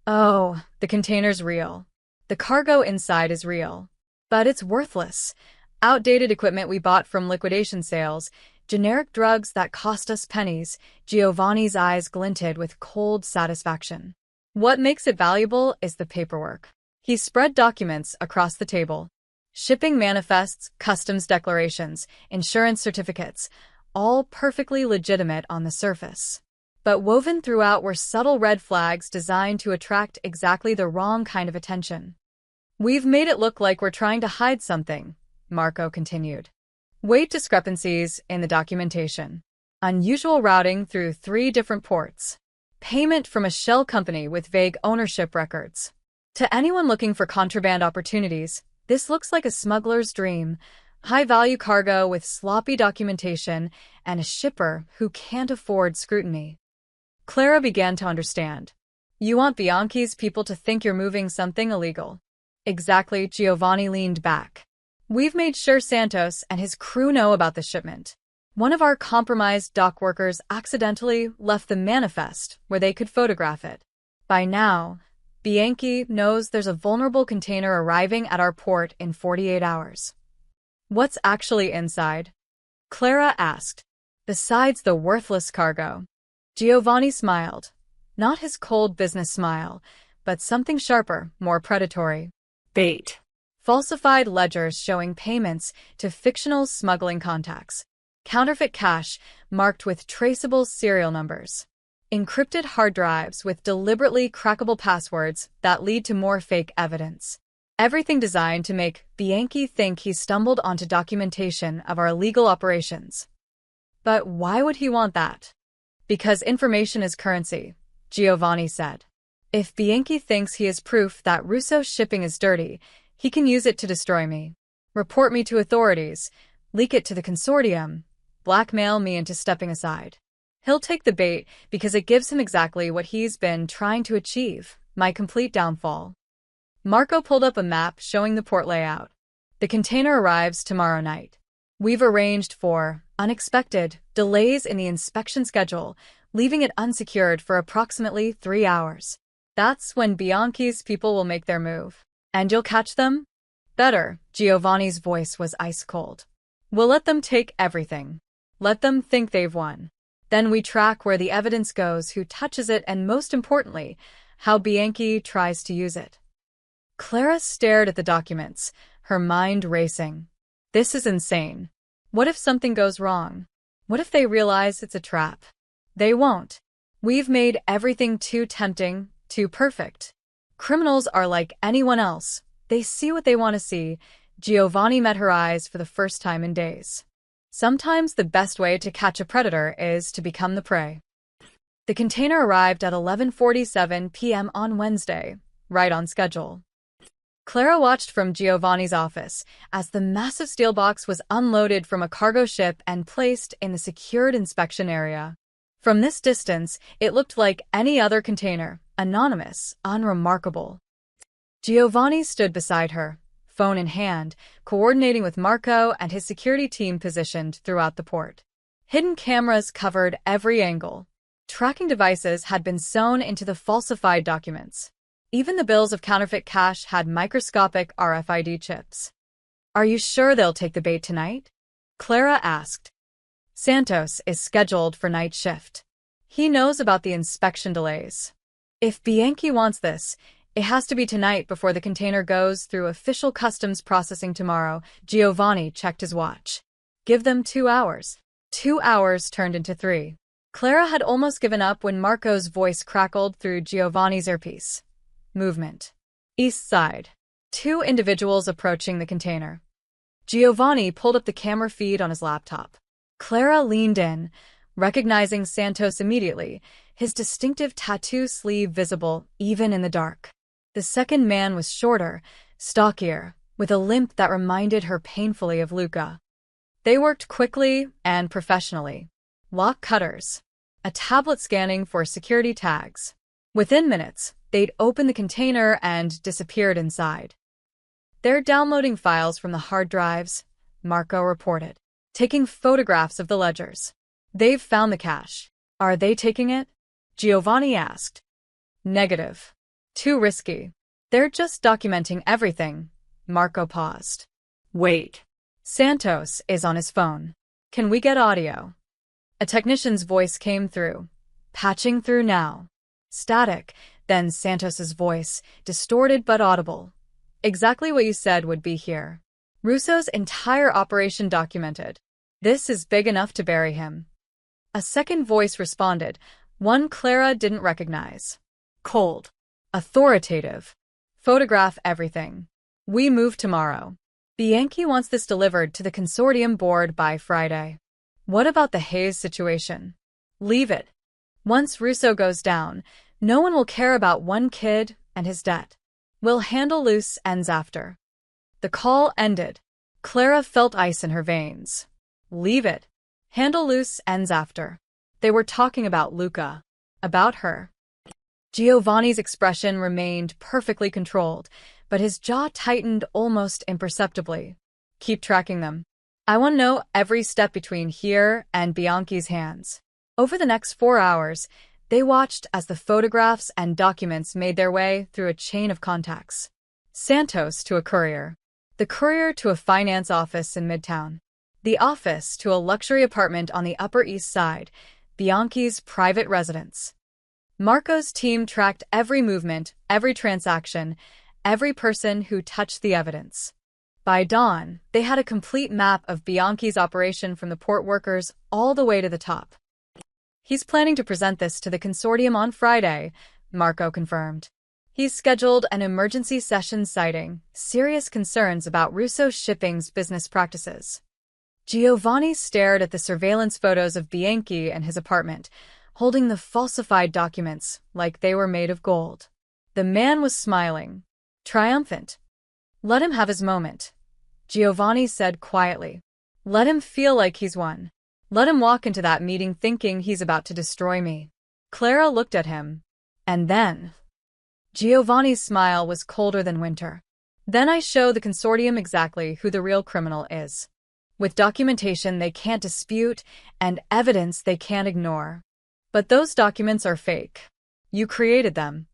Oh, the container's real. The cargo inside is real. But it's worthless. Outdated equipment we bought from liquidation sales, generic drugs that cost us pennies. Giovanni's eyes glinted with cold satisfaction. What makes it valuable is the paperwork. He spread documents across the table. Shipping manifests, customs declarations, insurance certificates, all perfectly legitimate on the surface. But woven throughout were subtle red flags designed to attract exactly the wrong kind of attention. "We've made it look like we're trying to hide something," Marco continued. "Weight discrepancies in the documentation. Unusual routing through 3 different ports. Payment from a shell company with vague ownership records. To anyone looking for contraband opportunities, this looks like a smuggler's dream. High-value cargo with sloppy documentation and a shipper who can't afford scrutiny." Clara began to understand. "You want Bianchi's people to think you're moving something illegal." "Exactly." Giovanni leaned back. "We've made sure Santos and his crew know about the shipment. One of our compromised dock workers accidentally left the manifest where they could photograph it. By now, Bianchi knows there's a vulnerable container arriving at our port in 48 hours. What's actually inside?" Clara asked. "Besides the worthless cargo." Giovanni smiled. Not his cold business smile, but something sharper, more predatory.
Bait.
Falsified ledgers showing payments to fictional smuggling contacts. Counterfeit cash marked with traceable serial numbers. Encrypted hard drives with deliberately crackable passwords that lead to more fake evidence. Everything designed to make Bianchi think he stumbled onto documentation of our illegal operations. But why would he want that? "Because information is currency," Giovanni said. "If Bianchi thinks he has proof that Russo shipping is dirty, he can use it to destroy me. Report me to authorities, leak it to the consortium, blackmail me into stepping aside. He'll take the bait because it gives him exactly what he's been trying to achieve, my complete downfall." Marco pulled up a map showing the port layout. "The container arrives tomorrow night. We've arranged for unexpected delays in the inspection schedule, leaving it unsecured for approximately 3 hours. That's when Bianchi's people will make their move. And you'll catch them? Better." Giovanni's voice was ice cold. "We'll let them take everything. Let them think they've won. Then we track where the evidence goes, who touches it, and most importantly, how Bianchi tries to use it." Clara stared at the documents, her mind racing. This is insane. What if something goes wrong? What if they realize it's a trap? They won't. We've made everything too tempting, too perfect. Criminals are like anyone else. They see what they want to see. Giovanni met her eyes for the first time in days. Sometimes the best way to catch a predator is to become the prey. The container arrived at 11:47 p.m. on Wednesday, right on schedule. Clara watched from Giovanni's office as the massive steel box was unloaded from a cargo ship and placed in the secured inspection area. From this distance, it looked like any other container, Anonymous, unremarkable. Giovanni stood beside her, phone in hand, coordinating with Marco and his security team positioned throughout the port. Hidden cameras covered every angle. Tracking devices had been sewn into the falsified documents. Even the bills of counterfeit cash had microscopic RFID chips. "Are you sure they'll take the bait tonight?" Clara asked. Santos is scheduled for night shift. He knows about the inspection delays. If Bianchi wants this, it has to be tonight before the container goes through official customs processing tomorrow. Giovanni checked his watch. Give them 2 hours. 2 hours turned into 3. Clara had almost given up when Marco's voice crackled through Giovanni's earpiece. Movement. East side. 2 individuals approaching the container. Giovanni pulled up the camera feed on his laptop. Clara leaned in, recognizing Santos immediately, his distinctive tattoo sleeve visible even in the dark. The second man was shorter, stockier, with a limp that reminded her painfully of Luca. They worked quickly and professionally. Lock cutters. A tablet scanning for security tags. Within minutes, they'd opened the container and disappeared inside. "They're downloading files from the hard drives," Marco reported, taking photographs of the ledgers. "They've found the cash. Are they taking it?" Giovanni asked. "Negative. Too risky. They're just documenting everything." Marco paused. "Wait." Santos is on his phone. "Can we get audio?" A technician's voice came through. "Patching through now." Static, then Santos's voice, distorted but audible. "Exactly what you said would be here. Russo's entire operation documented. This is big enough to bury him." A second voice responded, one Clara didn't recognize. Cold. Authoritative. "Photograph everything. We move tomorrow. Bianchi wants this delivered to the consortium board by Friday." "What about the Hayes situation?" "Leave it. Once Russo goes down, no one will care about one kid and his debt. We'll handle loose ends after." The call ended. Clara felt ice in her veins. Leave it. Handle loose ends after. They were talking about Luca. About her. Giovanni's expression remained perfectly controlled, but his jaw tightened almost imperceptibly. "Keep tracking them. I want to know every step between here and Bianchi's hands." Over the next 4 hours, they watched as the photographs and documents made their way through a chain of contacts. Santos to a courier. The courier to a finance office in Midtown. The office to a luxury apartment on the Upper East Side, Bianchi's private residence. Marco's team tracked every movement, every transaction, every person who touched the evidence. By dawn, they had a complete map of Bianchi's operation from the port workers all the way to the top. "He's planning to present this to the consortium on Friday," Marco confirmed. "He's scheduled an emergency session citing serious concerns about Russo Shipping's business practices." Giovanni stared at the surveillance photos of Bianchi and his apartment, holding the falsified documents like they were made of gold. The man was smiling. Triumphant. "Let him have his moment," Giovanni said quietly. "Let him feel like he's won. Let him walk into that meeting thinking he's about to destroy me." Clara looked at him. "And then?" Giovanni's smile was colder than winter. "Then I show the consortium exactly who the real criminal is. With documentation they can't dispute and evidence they can't ignore. But those documents are fake. You created them.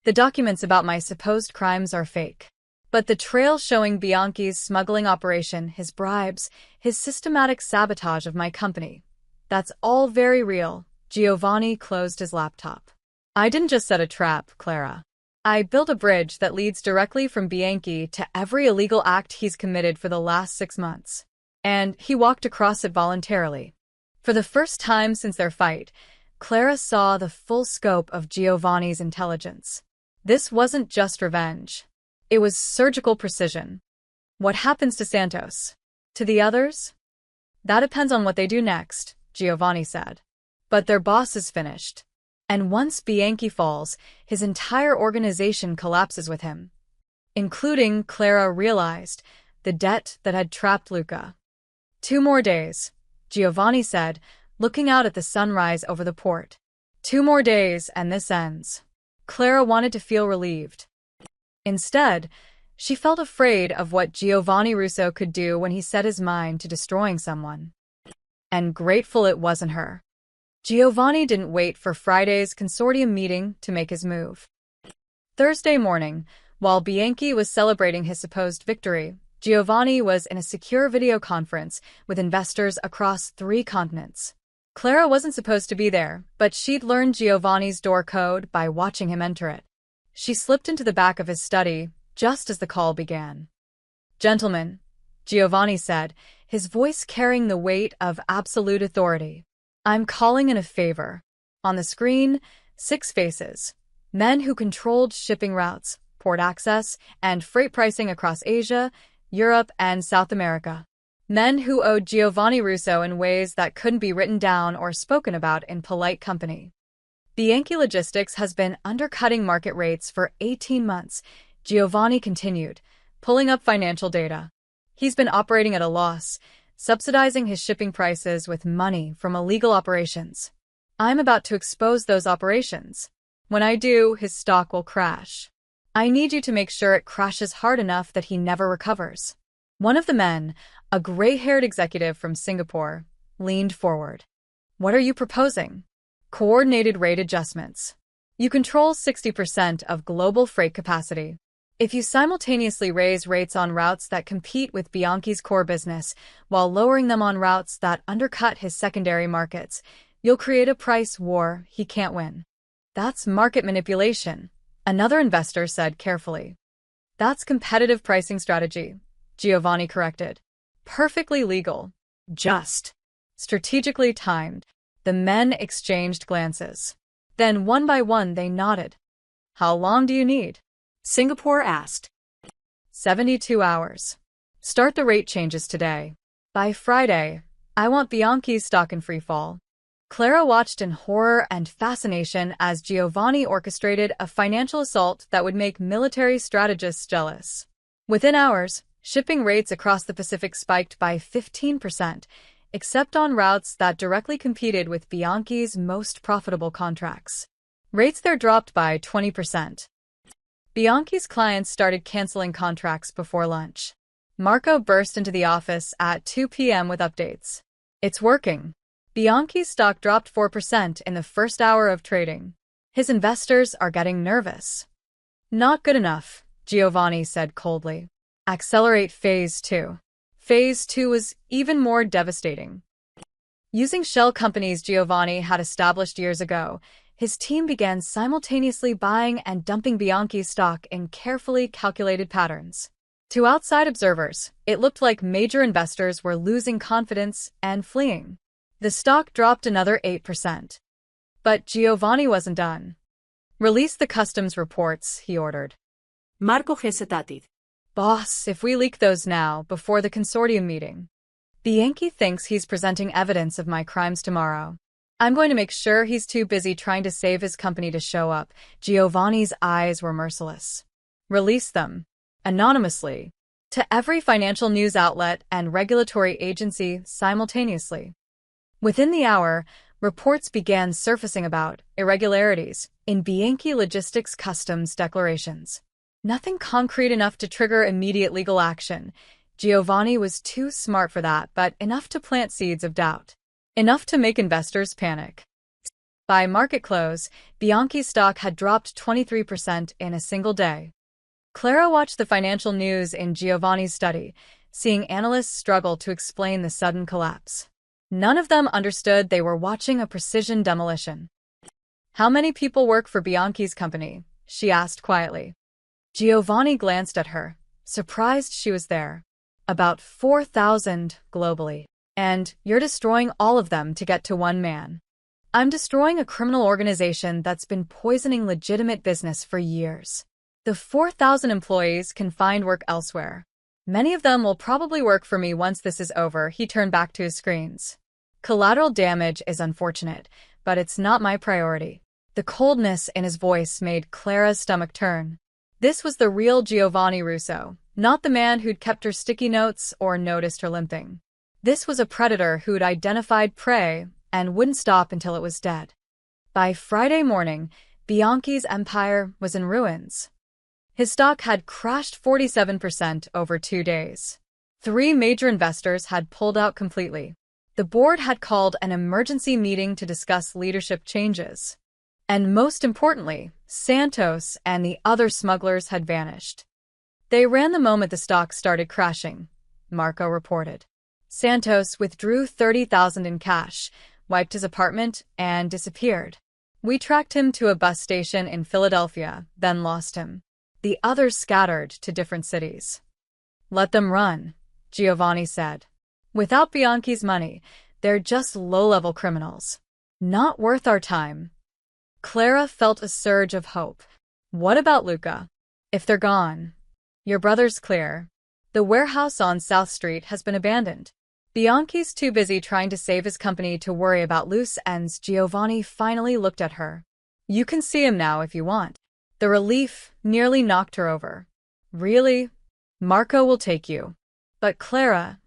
The documents about my supposed crimes are fake. But the trail showing Bianchi's smuggling operation, his bribes, his systematic sabotage of my company, that's all very real." Giovanni closed his laptop. "I didn't just set a trap, Clara. I built a bridge that leads directly from Bianchi to every illegal act he's committed for the last 6 months. And he walked across it voluntarily." For the first time since their fight, Clara saw the full scope of Giovanni's intelligence. This wasn't just revenge. It was surgical precision. "What happens to Santos? To the others?" "That depends on what they do next," Giovanni said. "But their boss is finished. And once Bianchi falls, his entire organization collapses with him." Including, Clara realized, the debt that had trapped Luca. 2 more days, Giovanni said, looking out at the sunrise over the port. 2 more days and this ends. Clara wanted to feel relieved. Instead, she felt afraid of what Giovanni Russo could do when he set his mind to destroying someone. And grateful it wasn't her. Giovanni didn't wait for Friday's consortium meeting to make his move. Thursday morning, while Bianchi was celebrating his supposed victory, Giovanni was in a secure video conference with investors across 3 continents. Clara wasn't supposed to be there, but she'd learned Giovanni's door code by watching him enter it. She slipped into the back of his study just as the call began. "Gentlemen," Giovanni said, his voice carrying the weight of absolute authority, "I'm calling in a favor." On the screen, 6 faces. Men who controlled shipping routes, port access, and freight pricing across Asia, Europe, and South America. Men who owed Giovanni Russo in ways that couldn't be written down or spoken about in polite company. Bianchi Logistics has been undercutting market rates for 18 months, Giovanni continued, pulling up financial data. He's been operating at a loss, subsidizing his shipping prices with money from illegal operations. I'm about to expose those operations. When I do, his stock will crash. I need you to make sure it crashes hard enough that he never recovers. One of the men, a gray-haired executive from Singapore, leaned forward. "What are you proposing?" "Coordinated rate adjustments. You control 60% of global freight capacity. If you simultaneously raise rates on routes that compete with Bianchi's core business while lowering them on routes that undercut his secondary markets, you'll create a price war he can't win." "That's market manipulation," another investor said carefully. "That's competitive pricing strategy," Giovanni corrected. "Perfectly legal. Just. Strategically timed." The men exchanged glances. Then one by one they nodded. "How long do you need?"
Singapore asked.
72 hours. Start the rate changes today. By Friday, I want Bianchi's stock in free fall. Clara watched in horror and fascination as Giovanni orchestrated a financial assault that would make military strategists jealous. Within hours, shipping rates across the Pacific spiked by 15%, except on routes that directly competed with Bianchi's most profitable contracts. Rates there dropped by 20%. Bianchi's clients started canceling contracts before lunch. Marco burst into the office at 2 p.m. with updates. "It's working." Bianchi's stock dropped 4% in the first hour of trading. His investors are getting nervous. "Not good enough," Giovanni said coldly. "Accelerate Phase 2. Phase 2 was even more devastating." Using shell companies Giovanni had established years ago, his team began simultaneously buying and dumping Bianchi's stock in carefully calculated patterns. To outside observers, it looked like major investors were losing confidence and fleeing. The stock dropped another 8%. But Giovanni wasn't done. "Release the customs reports," he ordered.
Marco hesitated.
"Boss, if we leak those now, before the consortium meeting, Bianchi thinks he's presenting evidence of my crimes tomorrow. I'm going to make sure he's too busy trying to save his company to show up." Giovanni's eyes were merciless. "Release them. Anonymously. To every financial news outlet and regulatory agency simultaneously." Within the hour, reports began surfacing about irregularities in Bianchi Logistics customs declarations. Nothing concrete enough to trigger immediate legal action. Giovanni was too smart for that, but enough to plant seeds of doubt. Enough to make investors panic. By market close, Bianchi's stock had dropped 23% in a single day. Clara watched the financial news in Giovanni's study, seeing analysts struggle to explain the sudden collapse. None of them understood they were watching a precision demolition. "How many people work for Bianchi's company?" she asked quietly. Giovanni glanced at her, surprised she was there. "About 4,000 globally. And you're destroying all of them to get to one man." "I'm destroying a criminal organization that's been poisoning legitimate business for years. The 4,000 employees can find work elsewhere. Many of them will probably work for me once this is over." He turned back to his screens. "Collateral damage is unfortunate, but it's not my priority." The coldness in his voice made Clara's stomach turn. This was the real Giovanni Russo, not the man who'd kept her sticky notes or noticed her limping. This was a predator who'd identified prey and wouldn't stop until it was dead. By Friday morning, Bianchi's empire was in ruins. His stock had crashed 47% over 2 days. 3 major investors had pulled out completely. The board had called an emergency meeting to discuss leadership changes. And most importantly, Santos and the other smugglers had vanished. They ran the moment the stock started crashing, Marco reported. Santos withdrew $30,000 in cash, wiped his apartment, and disappeared. We tracked him to a bus station in Philadelphia, then lost him. The others scattered to different cities. Let them run, Giovanni said. Without Bianchi's money, they're just low-level criminals. Not worth our time. Clara felt a surge of hope. What about Luca? If they're gone, your brother's clear. The warehouse on South Street has been abandoned. Bianchi's too busy trying to save his company to worry about loose ends. Giovanni finally looked at her. You can see him now if you want. The relief nearly knocked her over. Really? Marco will take you. But Clara,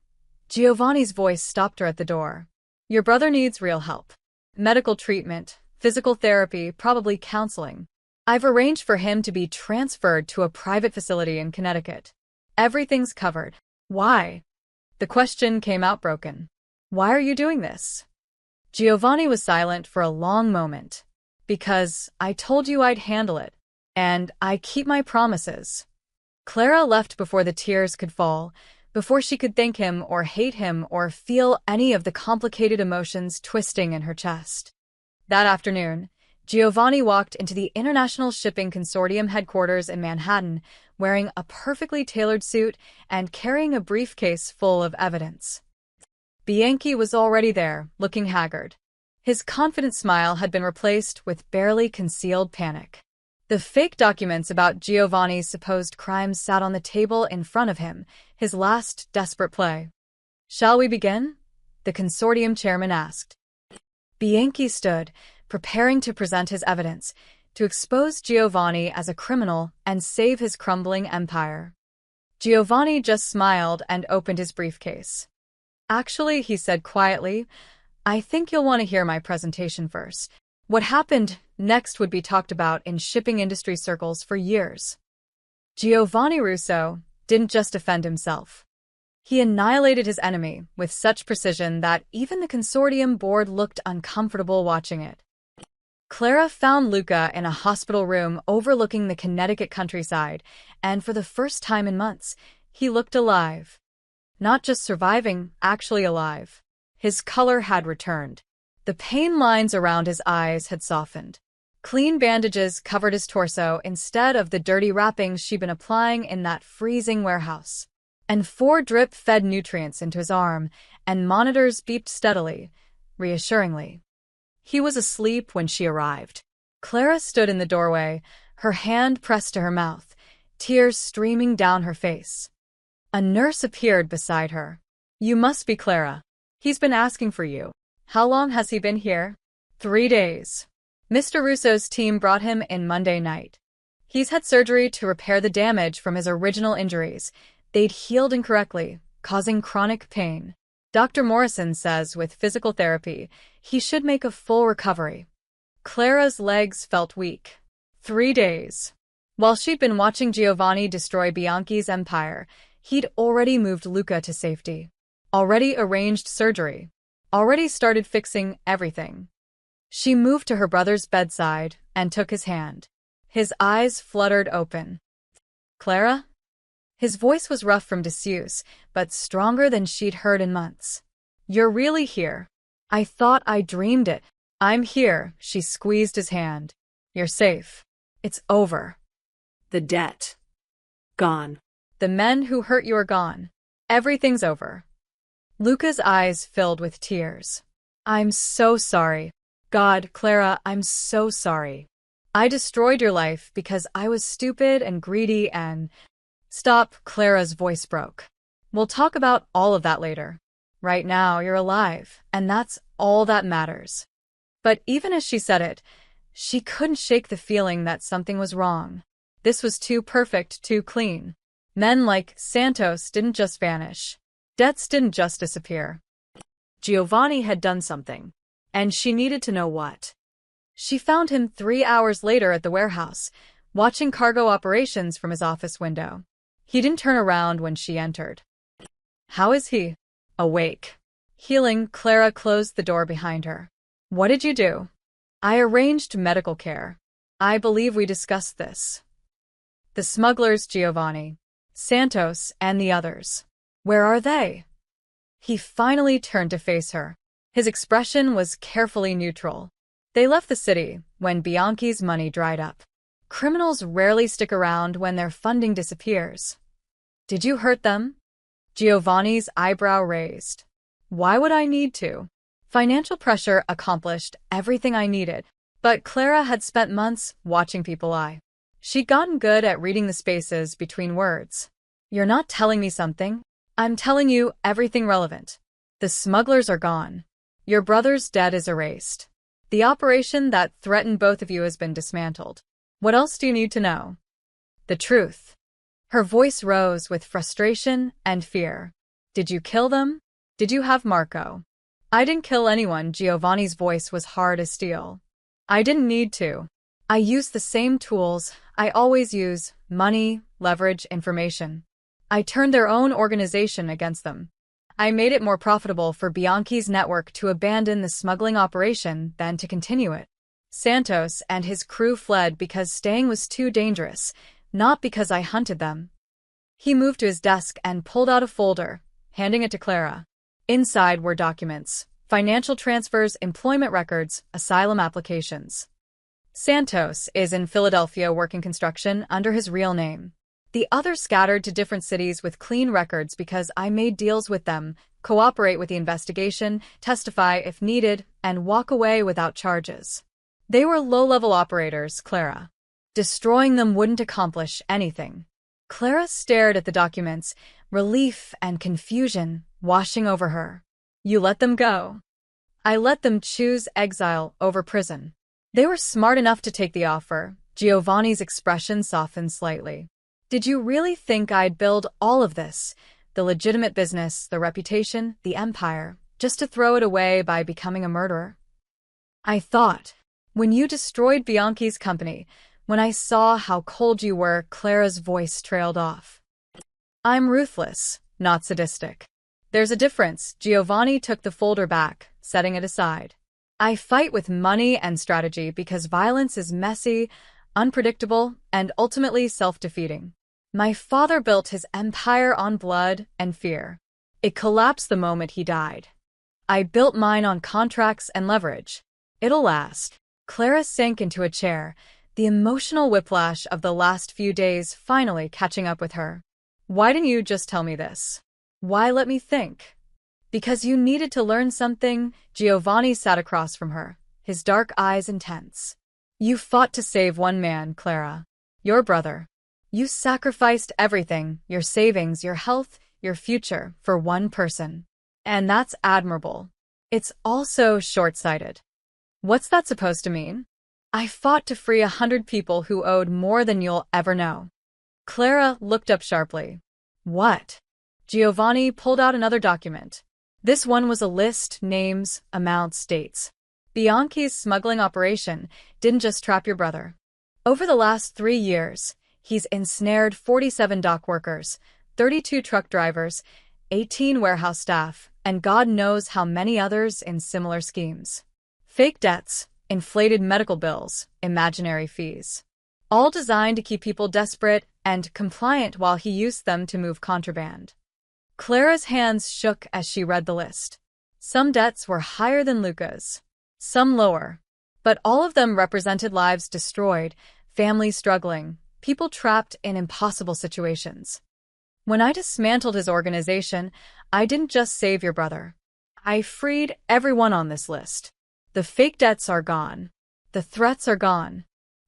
Giovanni's voice stopped her at the door. Your brother needs real help. Medical treatment, physical therapy, probably counseling. I've arranged for him to be transferred to a private facility in Connecticut. Everything's covered. Why? The question came out broken. Why are you doing this? Giovanni was silent for a long moment. Because I told you I'd handle it. And I keep my promises. Clara left before the tears could fall, before she could thank him or hate him or feel any of the complicated emotions twisting in her chest. That afternoon, Giovanni walked into the International Shipping Consortium headquarters in Manhattan, wearing a perfectly tailored suit and carrying a briefcase full of evidence. Bianchi was already there, looking haggard. His confident smile had been replaced with barely concealed panic. The fake documents about Giovanni's supposed crimes sat on the table in front of him, his last desperate play. Shall we begin? The consortium chairman asked. Bianchi stood, preparing to present his evidence, to expose Giovanni as a criminal and save his crumbling empire. Giovanni just smiled and opened his briefcase. Actually, he said quietly, I think you'll want to hear my presentation first. What happened next would be talked about in shipping industry circles for years. Giovanni Russo didn't just defend himself. He annihilated his enemy with such precision that even the consortium board looked uncomfortable watching it. Clara found Luca in a hospital room overlooking the Connecticut countryside, and for the first time in months, he looked alive. Not just surviving, actually alive. His color had returned. The pain lines around his eyes had softened. Clean bandages covered his torso instead of the dirty wrappings she'd been applying in that freezing warehouse. And 4 drip fed nutrients into his arm, and monitors beeped steadily, reassuringly. He was asleep when she arrived. Clara stood in the doorway, her hand pressed to her mouth, tears streaming down her face. A nurse appeared beside her. You must be Clara. He's been asking for you. How long has he been here? 3 days. Mr. Russo's team brought him in Monday night. He's had surgery to repair the damage from his original injuries. They'd healed incorrectly, causing chronic pain. Dr. Morrison says with physical therapy, he should make a full recovery. Clara's legs felt weak. 3 days. While she'd been watching Giovanni destroy Bianchi's empire, he'd already moved Luca to safety. Already arranged surgery. Already started fixing everything. She moved to her brother's bedside and took his hand. His eyes fluttered open. Clara? His voice was rough from disuse, but stronger than she'd heard in months. You're really here. I thought I dreamed it. I'm here, she squeezed his hand. You're safe. It's over.
The debt. Gone.
The men who hurt you are gone. Everything's over. Luca's eyes filled with tears. I'm so sorry. God, Clara, I'm so sorry. I destroyed your life because I was stupid and greedy and... Stop, Clara's voice broke. We'll talk about all of that later. Right now, you're alive, and that's all that matters. But even as she said it, she couldn't shake the feeling that something was wrong. This was too perfect, too clean. Men like Santos didn't just vanish. Debts didn't just disappear. Giovanni had done something, and she needed to know what. She found him 3 hours later at the warehouse, watching cargo operations from his office window. He didn't turn around when she entered. How is he? Awake. Healing, Clara closed the door behind her. What did you do? I arranged medical care. I believe we discussed this. The smugglers, Giovanni, Santos, and the others. Where are they? He finally turned to face her. His expression was carefully neutral. They left the city when Bianchi's money dried up. Criminals rarely stick around when their funding disappears. Did you hurt them? Giovanni's eyebrow raised. Why would I need to? Financial pressure accomplished everything I needed, but Clara had spent months watching people lie. She'd gotten good at reading the spaces between words. You're not telling me something. I'm telling you everything relevant. The smugglers are gone. Your brother's debt is erased. The operation that threatened both of you has been dismantled. What else do you need to know? The truth. Her voice rose with frustration and fear. Did you kill them? Did you have Marco? I didn't kill anyone. Giovanni's voice was hard as steel. I didn't need to. I used the same tools I always use: money, leverage, information. I turned their own organization against them. I made it more profitable for Bianchi's network to abandon the smuggling operation than to continue it. Santos and his crew fled because staying was too dangerous, not because I hunted them. He moved to his desk and pulled out a folder, handing it to Clara. Inside were documents, financial transfers, employment records, asylum applications. Santos is in Philadelphia working construction under his real name. The others scattered to different cities with clean records because I made deals with them, cooperate with the investigation, testify if needed, and walk away without charges. They were low-level operators, Clara. Destroying them wouldn't accomplish anything. Clara stared at the documents, relief and confusion washing over her. You let them go. I let them choose exile over prison. They were smart enough to take the offer. Giovanni's expression softened slightly. Did you really think I'd build all of this, the legitimate business, the reputation, the empire, just to throw it away by becoming a murderer? I thought, when you destroyed Bianchi's company, when I saw how cold you were, Clara's voice trailed off. I'm ruthless, not sadistic. There's a difference. Giovanni took the folder back, setting it aside. I fight with money and strategy because violence is messy, unpredictable, and ultimately self-defeating. My father built his empire on blood and fear. It collapsed the moment he died. I built mine on contracts and leverage. It'll last. Clara sank into a chair, the emotional whiplash of the last few days finally catching up with her. Why didn't you just tell me this? Why let me think? Because you needed to learn something. Giovanni sat across from her, his dark eyes intense. You fought to save one man, Clara. Your brother. You sacrificed everything, your savings, your health, your future, for one person. And that's admirable. It's also short-sighted. What's that supposed to mean? I fought to free 100 people who owed more than you'll ever know. Clara looked up sharply. What? Giovanni pulled out another document. This one was a list, names, amounts, dates. Bianchi's smuggling operation didn't just trap your brother. Over the last 3 years, he's ensnared 47 dock workers, 32 truck drivers, 18 warehouse staff, and God knows how many others in similar schemes. Fake debts, inflated medical bills, imaginary fees. All designed to keep people desperate and compliant while he used them to move contraband. Clara's hands shook as she read the list. Some debts were higher than Luca's, some lower, but all of them represented lives destroyed, families struggling, people trapped in impossible situations. When I dismantled his organization, I didn't just save your brother. I freed everyone on this list. The fake debts are gone. The threats are gone.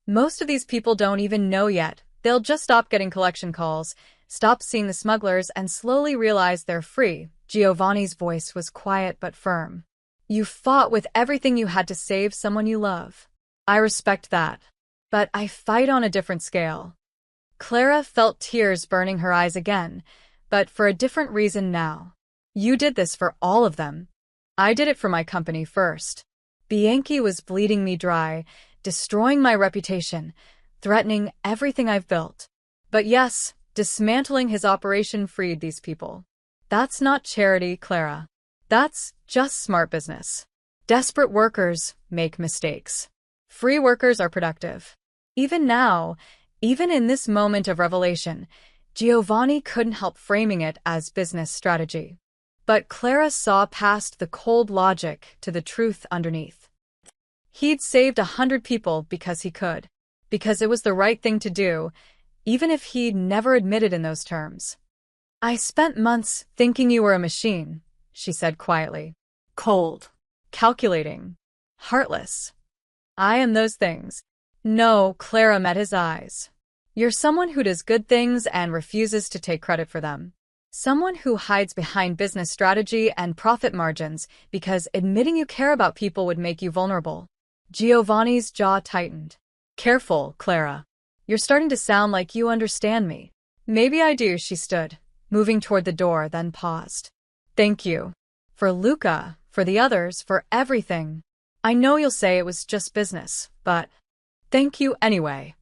Most of these people don't even know yet. They'll just stop getting collection calls, stop seeing the smugglers, and slowly realize they're free. Giovanni's voice was quiet but firm. You fought with everything you had to save someone you love. I respect that. But I fight on a different scale. Clara felt tears burning her eyes again, but for a different reason now. You did this for all of them. I did it for my company first. Bianchi was bleeding me dry, destroying my reputation, threatening everything I've built. But yes, dismantling his operation freed these people. That's not charity, Clara. That's just smart business. Desperate workers make mistakes. Free workers are productive. Even now, even in this moment of revelation, Giovanni couldn't help framing it as business strategy. But Clara saw past the cold logic to the truth underneath. He'd saved 100 people because he could, because it was the right thing to do, even if he'd never admitted in those terms. I spent months thinking you were a machine, she said quietly.
Cold.
Calculating. Heartless. I am those things. No, Clara met his eyes. You're someone who does good things and refuses to take credit for them. Someone who hides behind business strategy and profit margins because admitting you care about people would make you vulnerable. Giovanni's jaw tightened. Careful, Clara. You're starting to sound like you understand me. Maybe I do, she stood, moving toward the door, then paused. Thank you. For Luca, for the others, for everything. I know you'll say it was just business, but thank you anyway.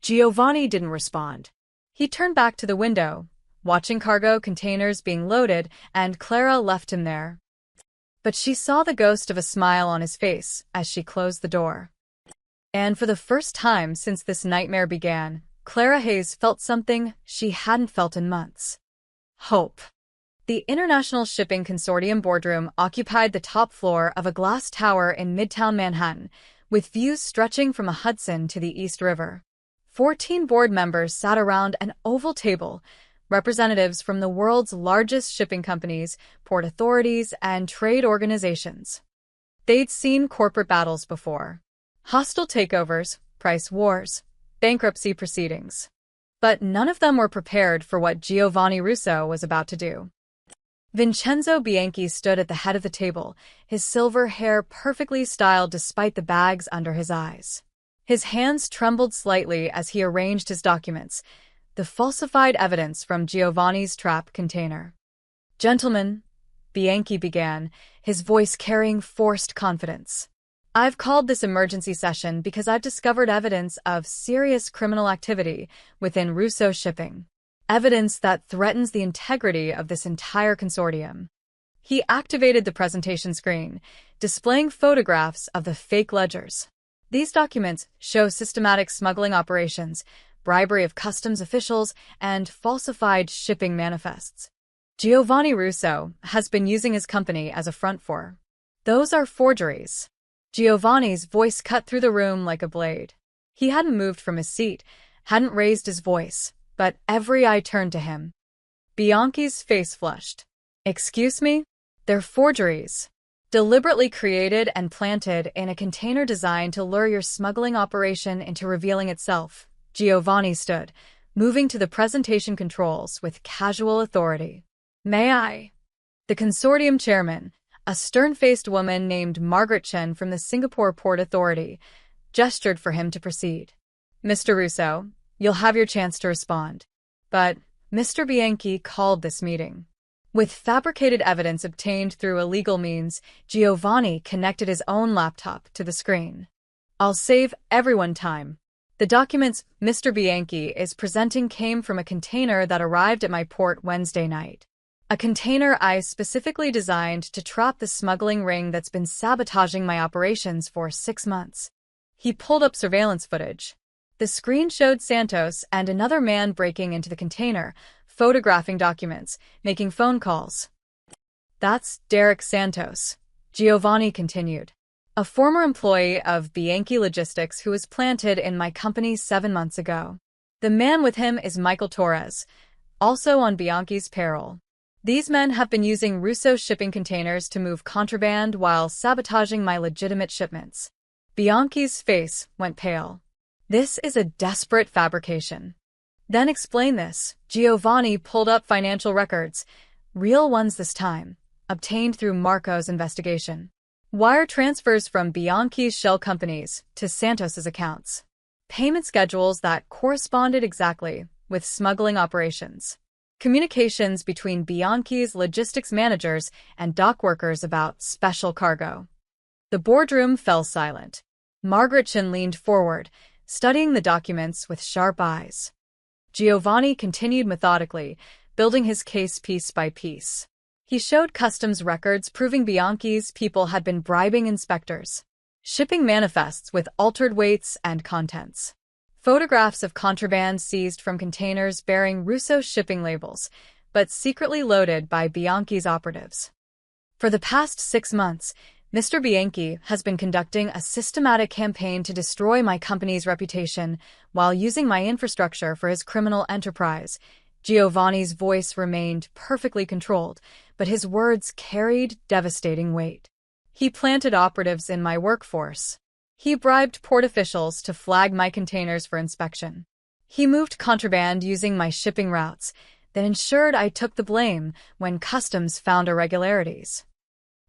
Giovanni didn't respond. He turned back to the window, watching cargo containers being loaded, and Clara left him there. But she saw the ghost of a smile on his face as she closed the door. And for the first time since this nightmare began, Clara Hayes felt something she hadn't felt in months. Hope. The International Shipping Consortium boardroom occupied the top floor of a glass tower in Midtown Manhattan, with views stretching from the Hudson to the East River. 14 board members sat around an oval table, representatives from the world's largest shipping companies, port authorities, and trade organizations. They'd seen corporate battles before. Hostile takeovers, price wars, bankruptcy proceedings. But none of them were prepared for what Giovanni Russo was about to do. Vincenzo Bianchi stood at the head of the table, his silver hair perfectly styled despite the bags under his eyes. His hands trembled slightly as he arranged his documents, the falsified evidence from Giovanni's trap container. Gentlemen, Bianchi began, his voice carrying forced confidence. I've called this emergency session because I've discovered evidence of serious criminal activity within Russo Shipping. Evidence that threatens the integrity of this entire consortium. He activated the presentation screen, displaying photographs of the fake ledgers. These documents show systematic smuggling operations, bribery of customs officials, and falsified shipping manifests. Giovanni Russo has been using his company as a front for. Those are forgeries. Giovanni's voice cut through the room like a blade. He hadn't moved from his seat, hadn't raised his voice, but every eye turned to him. Bianchi's face flushed. Excuse me? They're forgeries. Deliberately created and planted in a container designed to lure your smuggling operation into revealing itself. Giovanni stood, moving to the presentation controls with casual authority. May I? The consortium chairman, a stern-faced woman named Margaret Chen from the Singapore Port Authority, gestured for him to proceed. Mr. Russo, you'll have your chance to respond. But Mr. Bianchi called this meeting. With fabricated evidence obtained through illegal means, Giovanni connected his own laptop to the screen. I'll save everyone time. The documents Mr. Bianchi is presenting came from a container that arrived at my port Wednesday night. A container I specifically designed to trap the smuggling ring that's been sabotaging my operations for 6 months. He pulled up surveillance footage. The screen showed Santos and another man breaking into the container, photographing documents, making phone calls. That's Derek Santos, Giovanni continued. A former employee of Bianchi Logistics who was planted in my company 7 months ago. The man with him is Michael Torres, also on Bianchi's payroll. These men have been using Russo shipping containers to move contraband while sabotaging my legitimate shipments. Bianchi's face went pale. This is a desperate fabrication. Then explain this. Giovanni pulled up financial records, real ones this time, obtained through Marco's investigation. Wire transfers from Bianchi's shell companies to Santos's accounts. Payment schedules that corresponded exactly with smuggling operations. Communications between Bianchi's logistics managers and dock workers about special cargo. The boardroom fell silent. Margaret Chin leaned forward, studying the documents with sharp eyes. Giovanni continued methodically, building his case piece by piece. He showed customs records proving Bianchi's people had been bribing inspectors, shipping manifests with altered weights and contents, photographs of contraband seized from containers bearing Russo shipping labels, but secretly loaded by Bianchi's operatives. For the past 6 months, Mr. Bianchi has been conducting a systematic campaign to destroy my company's reputation while using my infrastructure for his criminal enterprise. Giovanni's voice remained perfectly controlled, but his words carried devastating weight. He planted operatives in my workforce. He bribed port officials to flag my containers for inspection. He moved contraband using my shipping routes, then ensured I took the blame when customs found irregularities.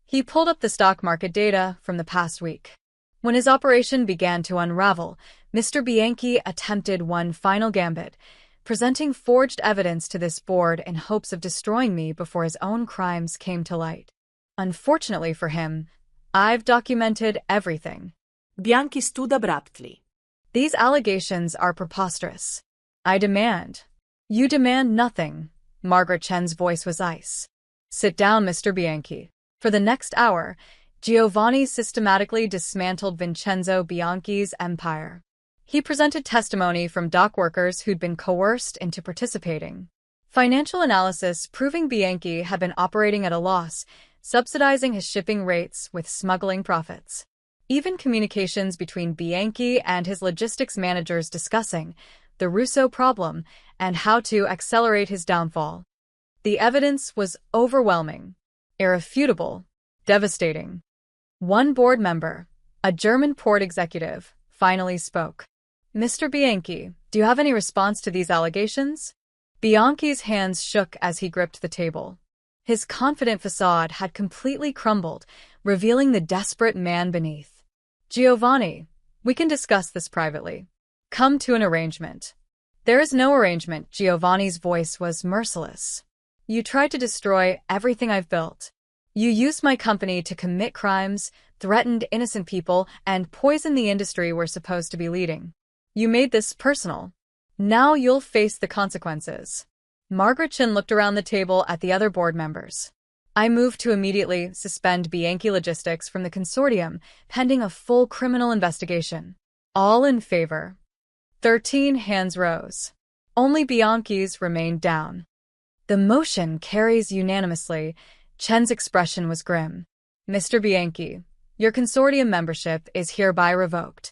He pulled up the stock market data from the past week. When his operation began to unravel, Mr. Bianchi attempted one final gambit, presenting forged evidence to this board in hopes of destroying me before his own crimes came to light. Unfortunately for him, I've documented everything.
Bianchi stood abruptly.
These allegations are preposterous. I demand. You demand nothing. Margaret Chen's voice was ice. Sit down, Mr. Bianchi. For the next hour, Giovanni systematically dismantled Vincenzo Bianchi's empire. He presented testimony from dock workers who'd been coerced into participating. Financial analysis proving Bianchi had been operating at a loss, subsidizing his shipping rates with smuggling profits. Even communications between Bianchi and his logistics managers discussing the Russo problem and how to accelerate his downfall. The evidence was overwhelming, irrefutable, devastating. One board member, a German port executive, finally spoke. Mr. Bianchi, do you have any response to these allegations? Bianchi's hands shook as he gripped the table. His confident facade had completely crumbled, revealing the desperate man beneath. Giovanni, we can discuss this privately. Come to an arrangement. There is no arrangement. Giovanni's voice was merciless. You tried to destroy everything I've built. You used my company to commit crimes, threatened innocent people, and poisoned the industry we're supposed to be leading. You made this personal. Now you'll face the consequences. Margaret Chin looked around the table at the other board members. I moved to immediately suspend Bianchi Logistics from the consortium, pending a full criminal investigation. All in favor. 13 hands rose. Only Bianchi's remained down. The motion carries unanimously. Chen's expression was grim. Mr. Bianchi, your consortium membership is hereby revoked.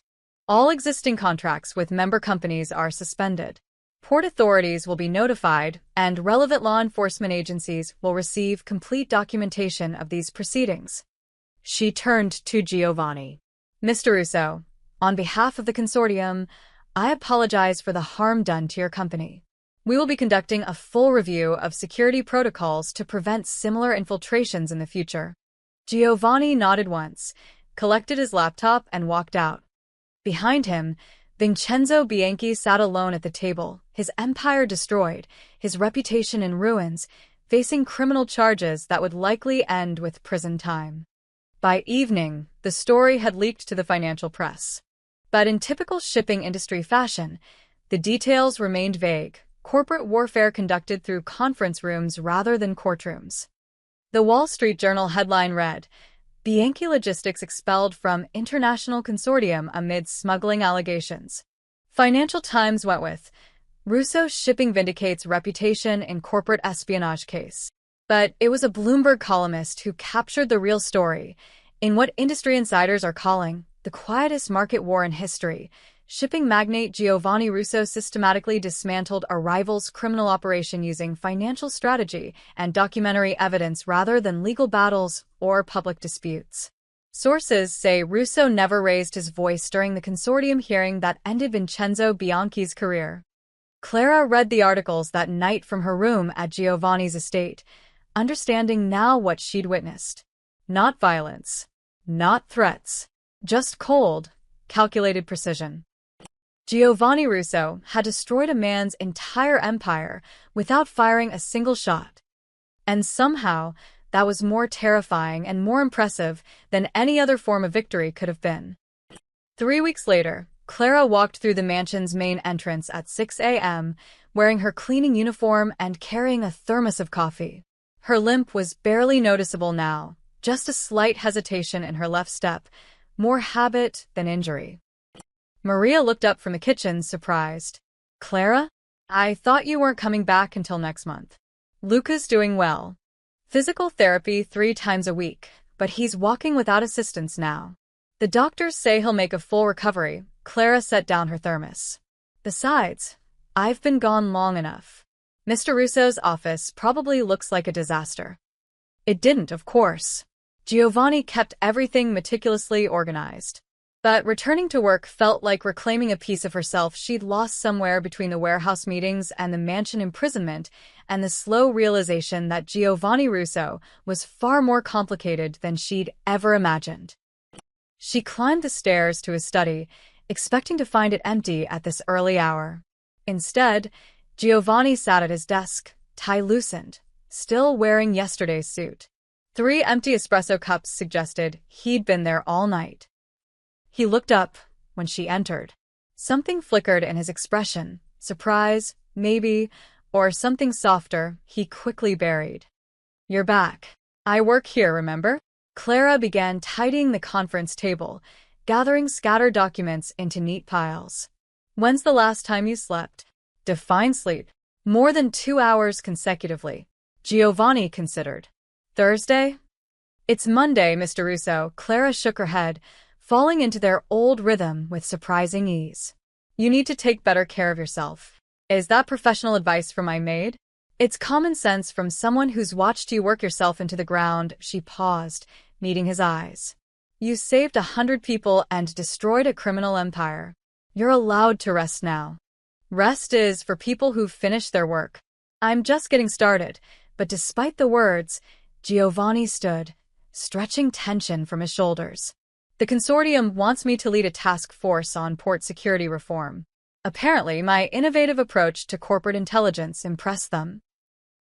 All existing contracts with member companies are suspended. Port authorities will be notified, and relevant law enforcement agencies will receive complete documentation of these proceedings. She turned to Giovanni. Mr. Russo, on behalf of the consortium, I apologize for the harm done to your company. We will be conducting a full review of security protocols to prevent similar infiltrations in the future. Giovanni nodded once, collected his laptop, and walked out. Behind him, Vincenzo Bianchi sat alone at the table, his empire destroyed, his reputation in ruins, facing criminal charges that would likely end with prison time. By evening, the story had leaked to the financial press. But in typical shipping industry fashion, the details remained vague, corporate warfare conducted through conference rooms rather than courtrooms. The Wall Street Journal headline read, Bianchi Logistics expelled from international consortium amid smuggling allegations. Financial Times went with, Russo Shipping vindicates reputation in corporate espionage case. But it was a Bloomberg columnist who captured the real story, in what industry insiders are calling the quietest market war in history. Shipping magnate Giovanni Russo systematically dismantled a rival's criminal operation using financial strategy and documentary evidence rather than legal battles or public disputes. Sources say Russo never raised his voice during the consortium hearing that ended Vincenzo Bianchi's career. Clara read the articles that night from her room at Giovanni's estate, understanding now what she'd witnessed. Not violence, not threats, just cold, calculated precision. Giovanni Russo had destroyed a man's entire empire without firing a single shot. And somehow, that was more terrifying and more impressive than any other form of victory could have been. 3 weeks later, Clara walked through the mansion's main entrance at 6 a.m., wearing her cleaning uniform and carrying a thermos of coffee. Her limp was barely noticeable now, just a slight hesitation in her left step, more habit than injury. Maria looked up from the kitchen, surprised. "Clara? I thought you weren't coming back until next month." "Luca's doing well. Physical therapy 3 times a week, but he's walking without assistance now. The doctors say he'll make a full recovery." Clara set down her thermos. "Besides, I've been gone long enough. Mr. Russo's office probably looks like a disaster." It didn't, of course. Giovanni kept everything meticulously organized. But returning to work felt like reclaiming a piece of herself she'd lost somewhere between the warehouse meetings and the mansion imprisonment, and the slow realization that Giovanni Russo was far more complicated than she'd ever imagined. She climbed the stairs to his study, expecting to find it empty at this early hour. Instead, Giovanni sat at his desk, tie loosened, still wearing yesterday's suit. 3 empty espresso cups suggested he'd been there all night. He looked up when she entered. Something flickered in his expression, surprise, maybe, or something softer he quickly buried. "You're back. I work here, remember?" Clara began tidying the conference table, gathering scattered documents into neat piles. "When's the last time you slept?" "Define sleep." "More than 2 hours consecutively." Giovanni considered. "Thursday?" "It's Monday, Mr. Russo." Clara shook her head, falling into their old rhythm with surprising ease. "You need to take better care of yourself." "Is that professional advice from my maid?" "It's common sense from someone who's watched you work yourself into the ground." She paused, meeting his eyes. "You saved 100 people and destroyed a criminal empire. You're allowed to rest now." "Rest is for people who've finished their work. I'm just getting started." But despite the words, Giovanni stood, stretching tension from his shoulders. "The consortium wants me to lead a task force on port security reform. Apparently, my innovative approach to corporate intelligence impressed them."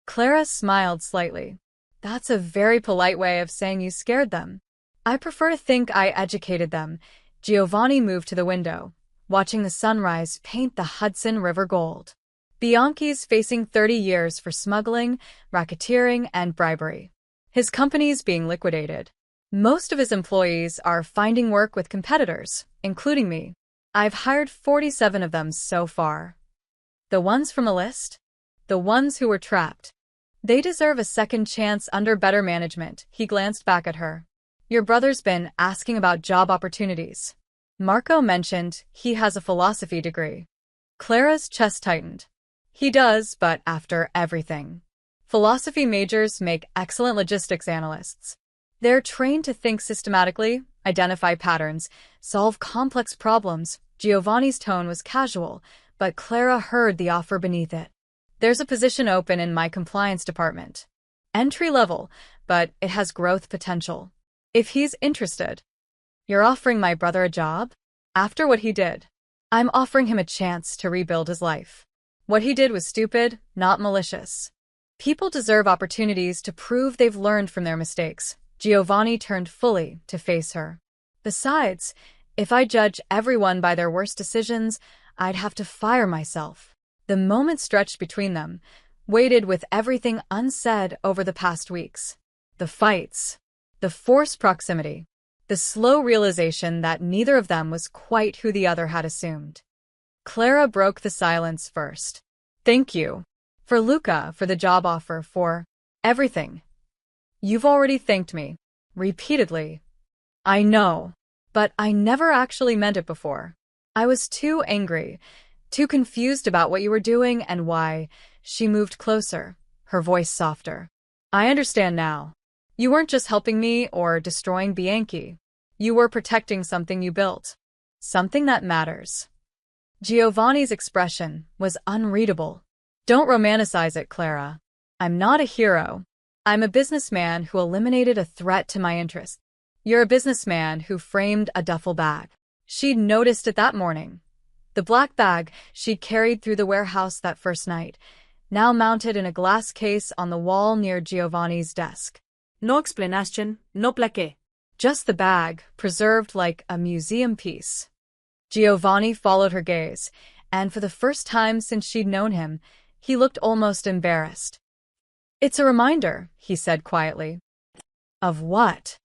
Clara smiled slightly. "That's a very polite way of saying you scared them." "I prefer to think I educated them." Giovanni moved to the window, watching the sunrise paint the Hudson River gold. Bianchi's facing 30 years for smuggling, racketeering, and bribery. His company's being liquidated. Most of his employees are finding work with competitors, including me. I've hired 47 of them so far. The ones from a list? The ones who were trapped. They deserve a second chance under better management. He glanced back at her. "Your brother's been asking about job opportunities." Marco mentioned he has a philosophy degree. Clara's chest tightened. "He does, but after everything. Philosophy majors make excellent logistics analysts. They're trained to think systematically, identify patterns, solve complex problems." Giovanni's tone was casual, but Clara heard the offer beneath it. "There's a position open in my compliance department. Entry level, but it has growth potential. If he's interested." "You're offering my brother a job?" "After what he did. I'm offering him a chance to rebuild his life. What he did was stupid, not malicious. People deserve opportunities to prove they've learned from their mistakes." Giovanni turned fully to face her. "Besides, if I judge everyone by their worst decisions, I'd have to fire myself." The moment stretched between them, weighted with everything unsaid over the past weeks. The fights, the forced proximity, the slow realization that neither of them was quite who the other had assumed. Clara broke the silence first. "Thank you. For Luca, for the job offer, for everything. You've already thanked me. Repeatedly." "I know. But I never actually meant it before. I was too angry, too confused about what you were doing and why." She moved closer, her voice softer. "I understand now. You weren't just helping me or destroying Bianchi. You were protecting something you built. Something that matters." Giovanni's expression was unreadable. "Don't romanticize it, Clara. I'm not a hero. I'm a businessman who eliminated a threat to my interests. You're a businessman who framed a duffel bag." She'd noticed it that morning. The black bag she'd carried through the warehouse that first night, now mounted in a glass case on the wall near Giovanni's desk.
No explanation, no plaqué.
Just the bag, preserved like a museum piece. Giovanni followed her gaze, and for the first time since she'd known him, he looked almost embarrassed. "It's a reminder," he said quietly. "Of what?"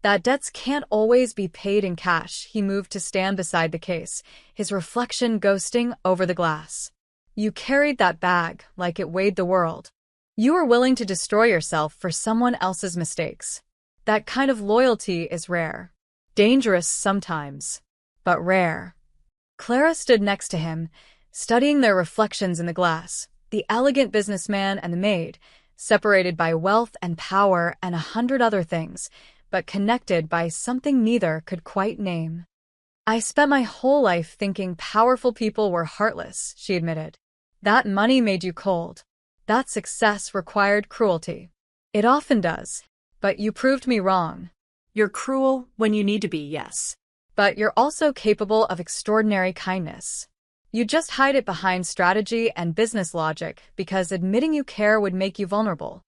"That debts can't always be paid in cash." He moved to stand beside the case, his reflection ghosting over the glass. "You carried that bag like it weighed the world. You were willing to destroy yourself for someone else's mistakes. That kind of loyalty is rare. Dangerous sometimes, but rare." Clara stood next to him, studying their reflections in the glass, the elegant businessman and the maid, separated by wealth and power and 100 other things, but connected by something neither could quite name. "I spent my whole life thinking powerful people were heartless," she admitted. "That money made you cold. That success required cruelty. It often does, but you proved me wrong.
You're cruel when you need to be, yes.
But you're also capable of extraordinary kindness. You just hide it behind strategy and business logic because admitting you care would make you vulnerable."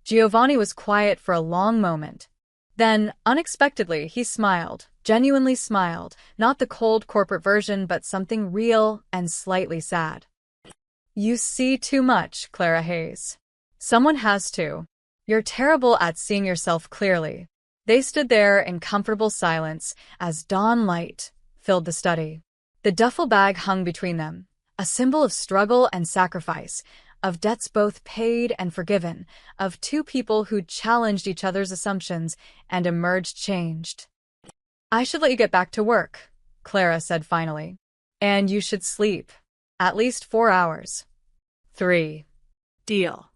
Giovanni was quiet for a long moment. Then, unexpectedly, he smiled, genuinely smiled, not the cold corporate version but something real and slightly sad. "You see too much, Clara Hayes. Someone has to. You're terrible at seeing yourself clearly." They stood there in comfortable silence as dawn light filled the study. The duffel bag hung between them, a symbol of struggle and sacrifice, of debts both paid and forgiven, of two people who challenged each other's assumptions and emerged changed. "I should let you get back to work," Clara said finally. "And you should sleep. At least 4 hours. 3.
Deal."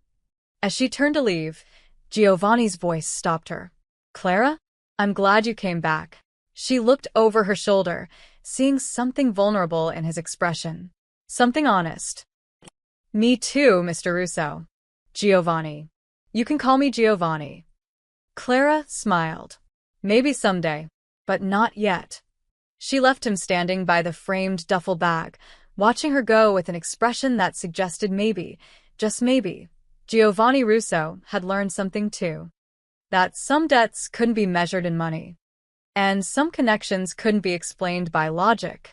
As she turned to leave, Giovanni's voice stopped her. "Clara, I'm glad you came back." She looked over her shoulder, seeing something vulnerable in his expression. Something honest. "Me too, Mr. Russo. Giovanni. You can call me Giovanni." Clara smiled. "Maybe someday, but not yet." She left him standing by the framed duffel bag, watching her go with an expression that suggested maybe, just maybe, Giovanni Russo had learned something too. That some debts couldn't be measured in money. And some connections couldn't be explained by logic.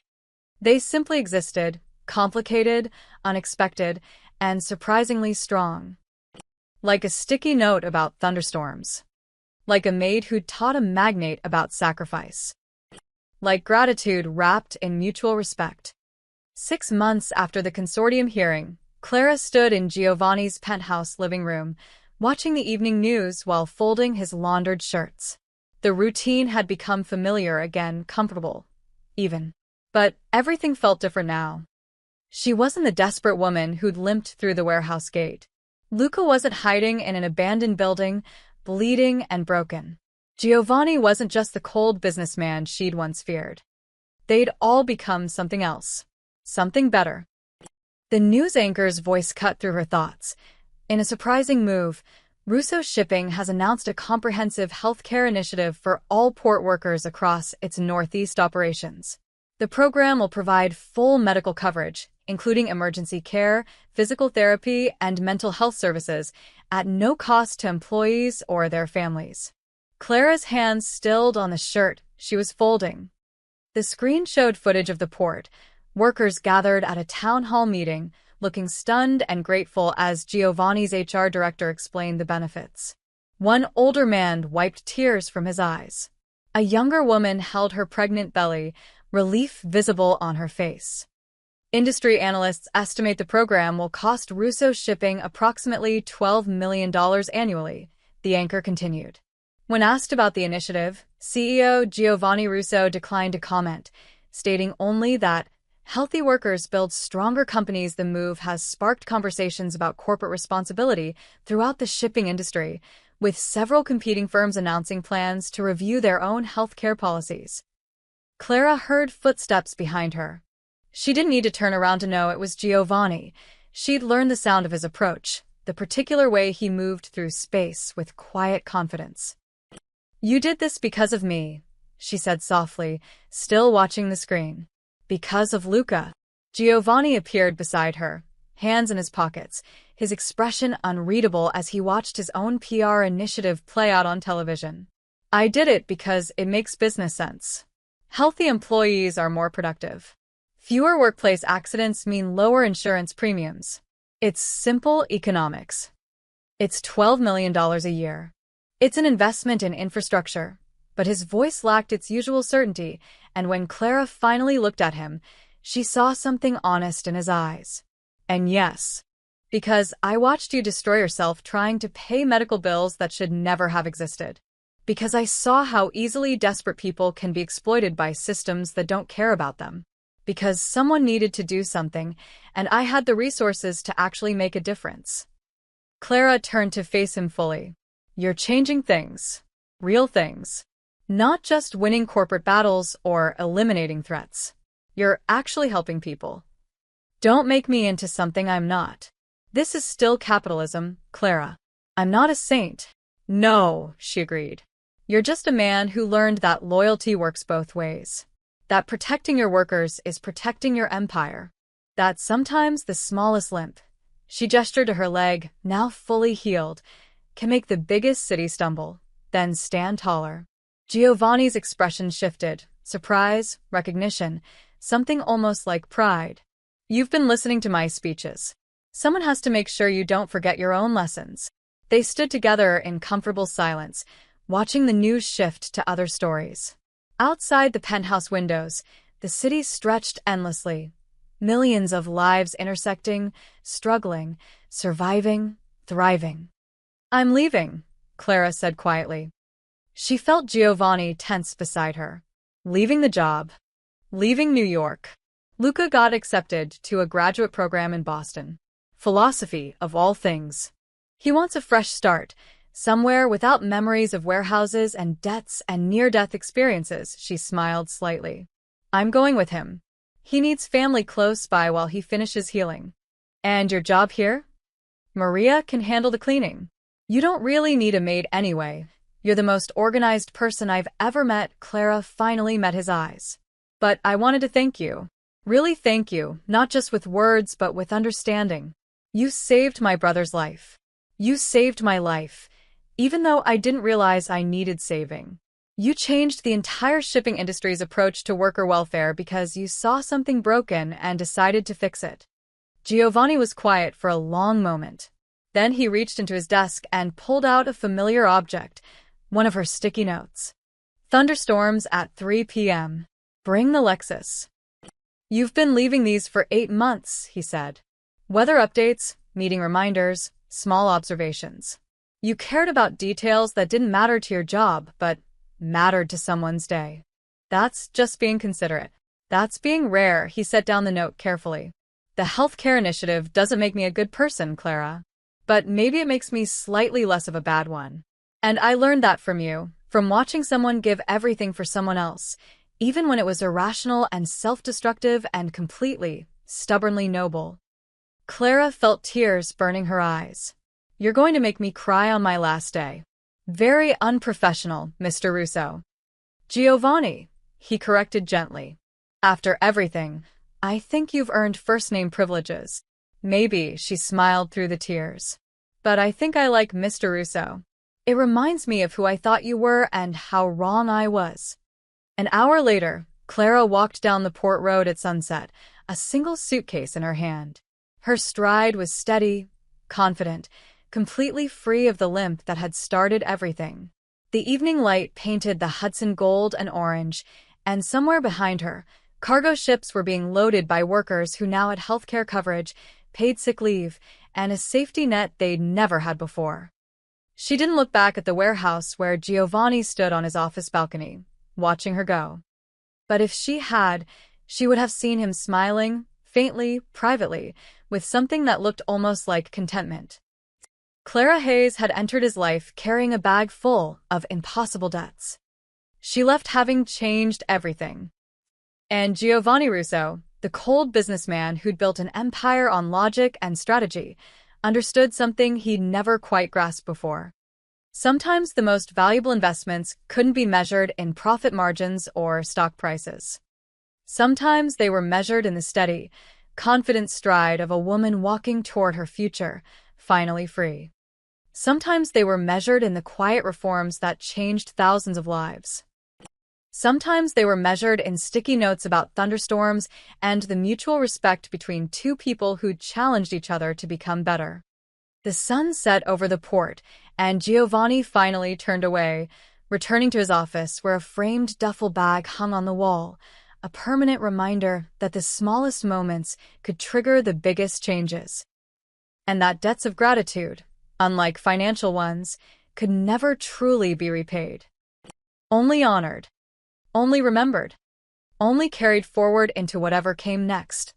They simply existed, complicated, unexpected, and surprisingly strong. Like a sticky note about thunderstorms. Like a maid who taught a magnate about sacrifice. Like gratitude wrapped in mutual respect. 6 months after the consortium hearing, Clara stood in Giovanni's penthouse living room, watching the evening news while folding his laundered shirts. The routine had become familiar again, comfortable, even. But everything felt different now. She wasn't the desperate woman who'd limped through the warehouse gate. Luca wasn't hiding in an abandoned building, bleeding and broken. Giovanni wasn't just the cold businessman she'd once feared. They'd all become something else. Something better. The news anchor's voice cut through her thoughts. In a surprising move, Russo Shipping has announced a comprehensive healthcare initiative for all port workers across its Northeast operations. The program will provide full medical coverage, including emergency care, physical therapy, and mental health services, at no cost to employees or their families. Clara's hands stilled on the shirt she was folding. The screen showed footage of the port, workers gathered at a town hall meeting, looking stunned and grateful as Giovanni's HR director explained the benefits. One older man wiped tears from his eyes. A younger woman held her pregnant belly, relief visible on her face. Industry analysts estimate the program will cost Russo Shipping approximately $12 million annually, the anchor continued. When asked about the initiative, CEO Giovanni Russo declined to comment, stating only that healthy workers build stronger companies. The move has sparked conversations about corporate responsibility throughout the shipping industry, with several competing firms announcing plans to review their own healthcare policies. Clara heard footsteps behind her. She didn't need to turn around to know it was Giovanni. She'd learned the sound of his approach, the particular way he moved through space with quiet confidence. "You did this because of me," she said softly, still watching the screen. "Because of Luca." Giovanni appeared beside her, hands in his pockets, his expression unreadable as he watched his own PR initiative play out on television. I did it because it makes business sense. Healthy employees are more productive. Fewer workplace accidents mean lower insurance premiums. It's simple economics. It's $12 million a year. It's an investment in infrastructure. But his voice lacked its usual certainty, and when Clara finally looked at him, she saw something honest in his eyes. And yes, because I watched you destroy yourself trying to pay medical bills that should never have existed. Because I saw how easily desperate people can be exploited by systems that don't care about them. Because someone needed to do something, and I had the resources to actually make a difference. Clara turned to face him fully. You're changing things. Real things. Not just winning corporate battles or eliminating threats. You're actually helping people. Don't make me into something I'm not. This is still capitalism, Clara. I'm not a saint. No, she agreed. You're just a man who learned that loyalty works both ways. That protecting your workers is protecting your empire. That sometimes the smallest limp, she gestured to her leg, now fully healed, can make the biggest city stumble, then stand taller. Giovanni's expression shifted. Surprise, recognition, something almost like pride. You've been listening to my speeches. Someone has to make sure you don't forget your own lessons. They stood together in comfortable silence, watching the news shift to other stories. Outside the penthouse windows, the city stretched endlessly. Millions of lives intersecting, struggling, surviving, thriving. I'm leaving, Clara said quietly. She felt Giovanni tense beside her. Leaving the job. Leaving New York. Luca got accepted to a graduate program in Boston. Philosophy, of all things. He wants a fresh start, somewhere without memories of warehouses and debts and near-death experiences, she smiled slightly. I'm going with him. He needs family close by while he finishes healing. And your job here? Maria can handle the cleaning. You don't really need a maid anyway. You're the most organized person I've ever met. Clara finally met his eyes. But I wanted to thank you. Really thank you, not just with words but with understanding. You saved my brother's life. You saved my life, even though I didn't realize I needed saving. You changed the entire shipping industry's approach to worker welfare because you saw something broken and decided to fix it. Giovanni was quiet for a long moment. Then he reached into his desk and pulled out a familiar object, one of her sticky notes. Thunderstorms at 3 p.m. Bring the Lexus. You've been leaving these for 8 months, he said. Weather updates, meeting reminders, small observations. You cared about details that didn't matter to your job, but mattered to someone's day. That's just being considerate. That's being rare, he set down the note carefully. The healthcare initiative doesn't make me a good person, Clara. But maybe it makes me slightly less of a bad one. And I learned that from you, from watching someone give everything for someone else, even when it was irrational and self-destructive and completely, stubbornly noble. Clara felt tears burning her eyes. You're going to make me cry on my last day. Very unprofessional, Mr. Russo. Giovanni, he corrected gently. After everything, I think you've earned first-name privileges. Maybe, she smiled through the tears. But I think I like Mr. Russo. It reminds me of who I thought you were and how wrong I was. An hour later, Clara walked down the port road at sunset, a single suitcase in her hand. Her stride was steady, confident, completely free of the limp that had started everything. The evening light painted the Hudson gold and orange, and somewhere behind her, cargo ships were being loaded by workers who now had healthcare coverage, paid sick leave, and a safety net they'd never had before. She didn't look back at the warehouse where Giovanni stood on his office balcony, watching her go. But if she had, she would have seen him smiling, faintly, privately, with something that looked almost like contentment. Clara Hayes had entered his life carrying a bag full of impossible debts. She left having changed everything. And Giovanni Russo, the cold businessman who'd built an empire on logic and strategy, understood something he'd never quite grasped before. Sometimes the most valuable investments couldn't be measured in profit margins or stock prices. Sometimes they were measured in the steady, confident stride of a woman walking toward her future, finally free. Sometimes they were measured in the quiet reforms that changed thousands of lives. Sometimes they were measured in sticky notes about thunderstorms and the mutual respect between two people who challenged each other to become better. The sun set over the port, and Giovanni finally turned away, returning to his office where a framed duffel bag hung on the wall, a permanent reminder that the smallest moments could trigger the biggest changes. And that debts of gratitude, unlike financial ones, could never truly be repaid. Only honored, only remembered, only carried forward into whatever came next.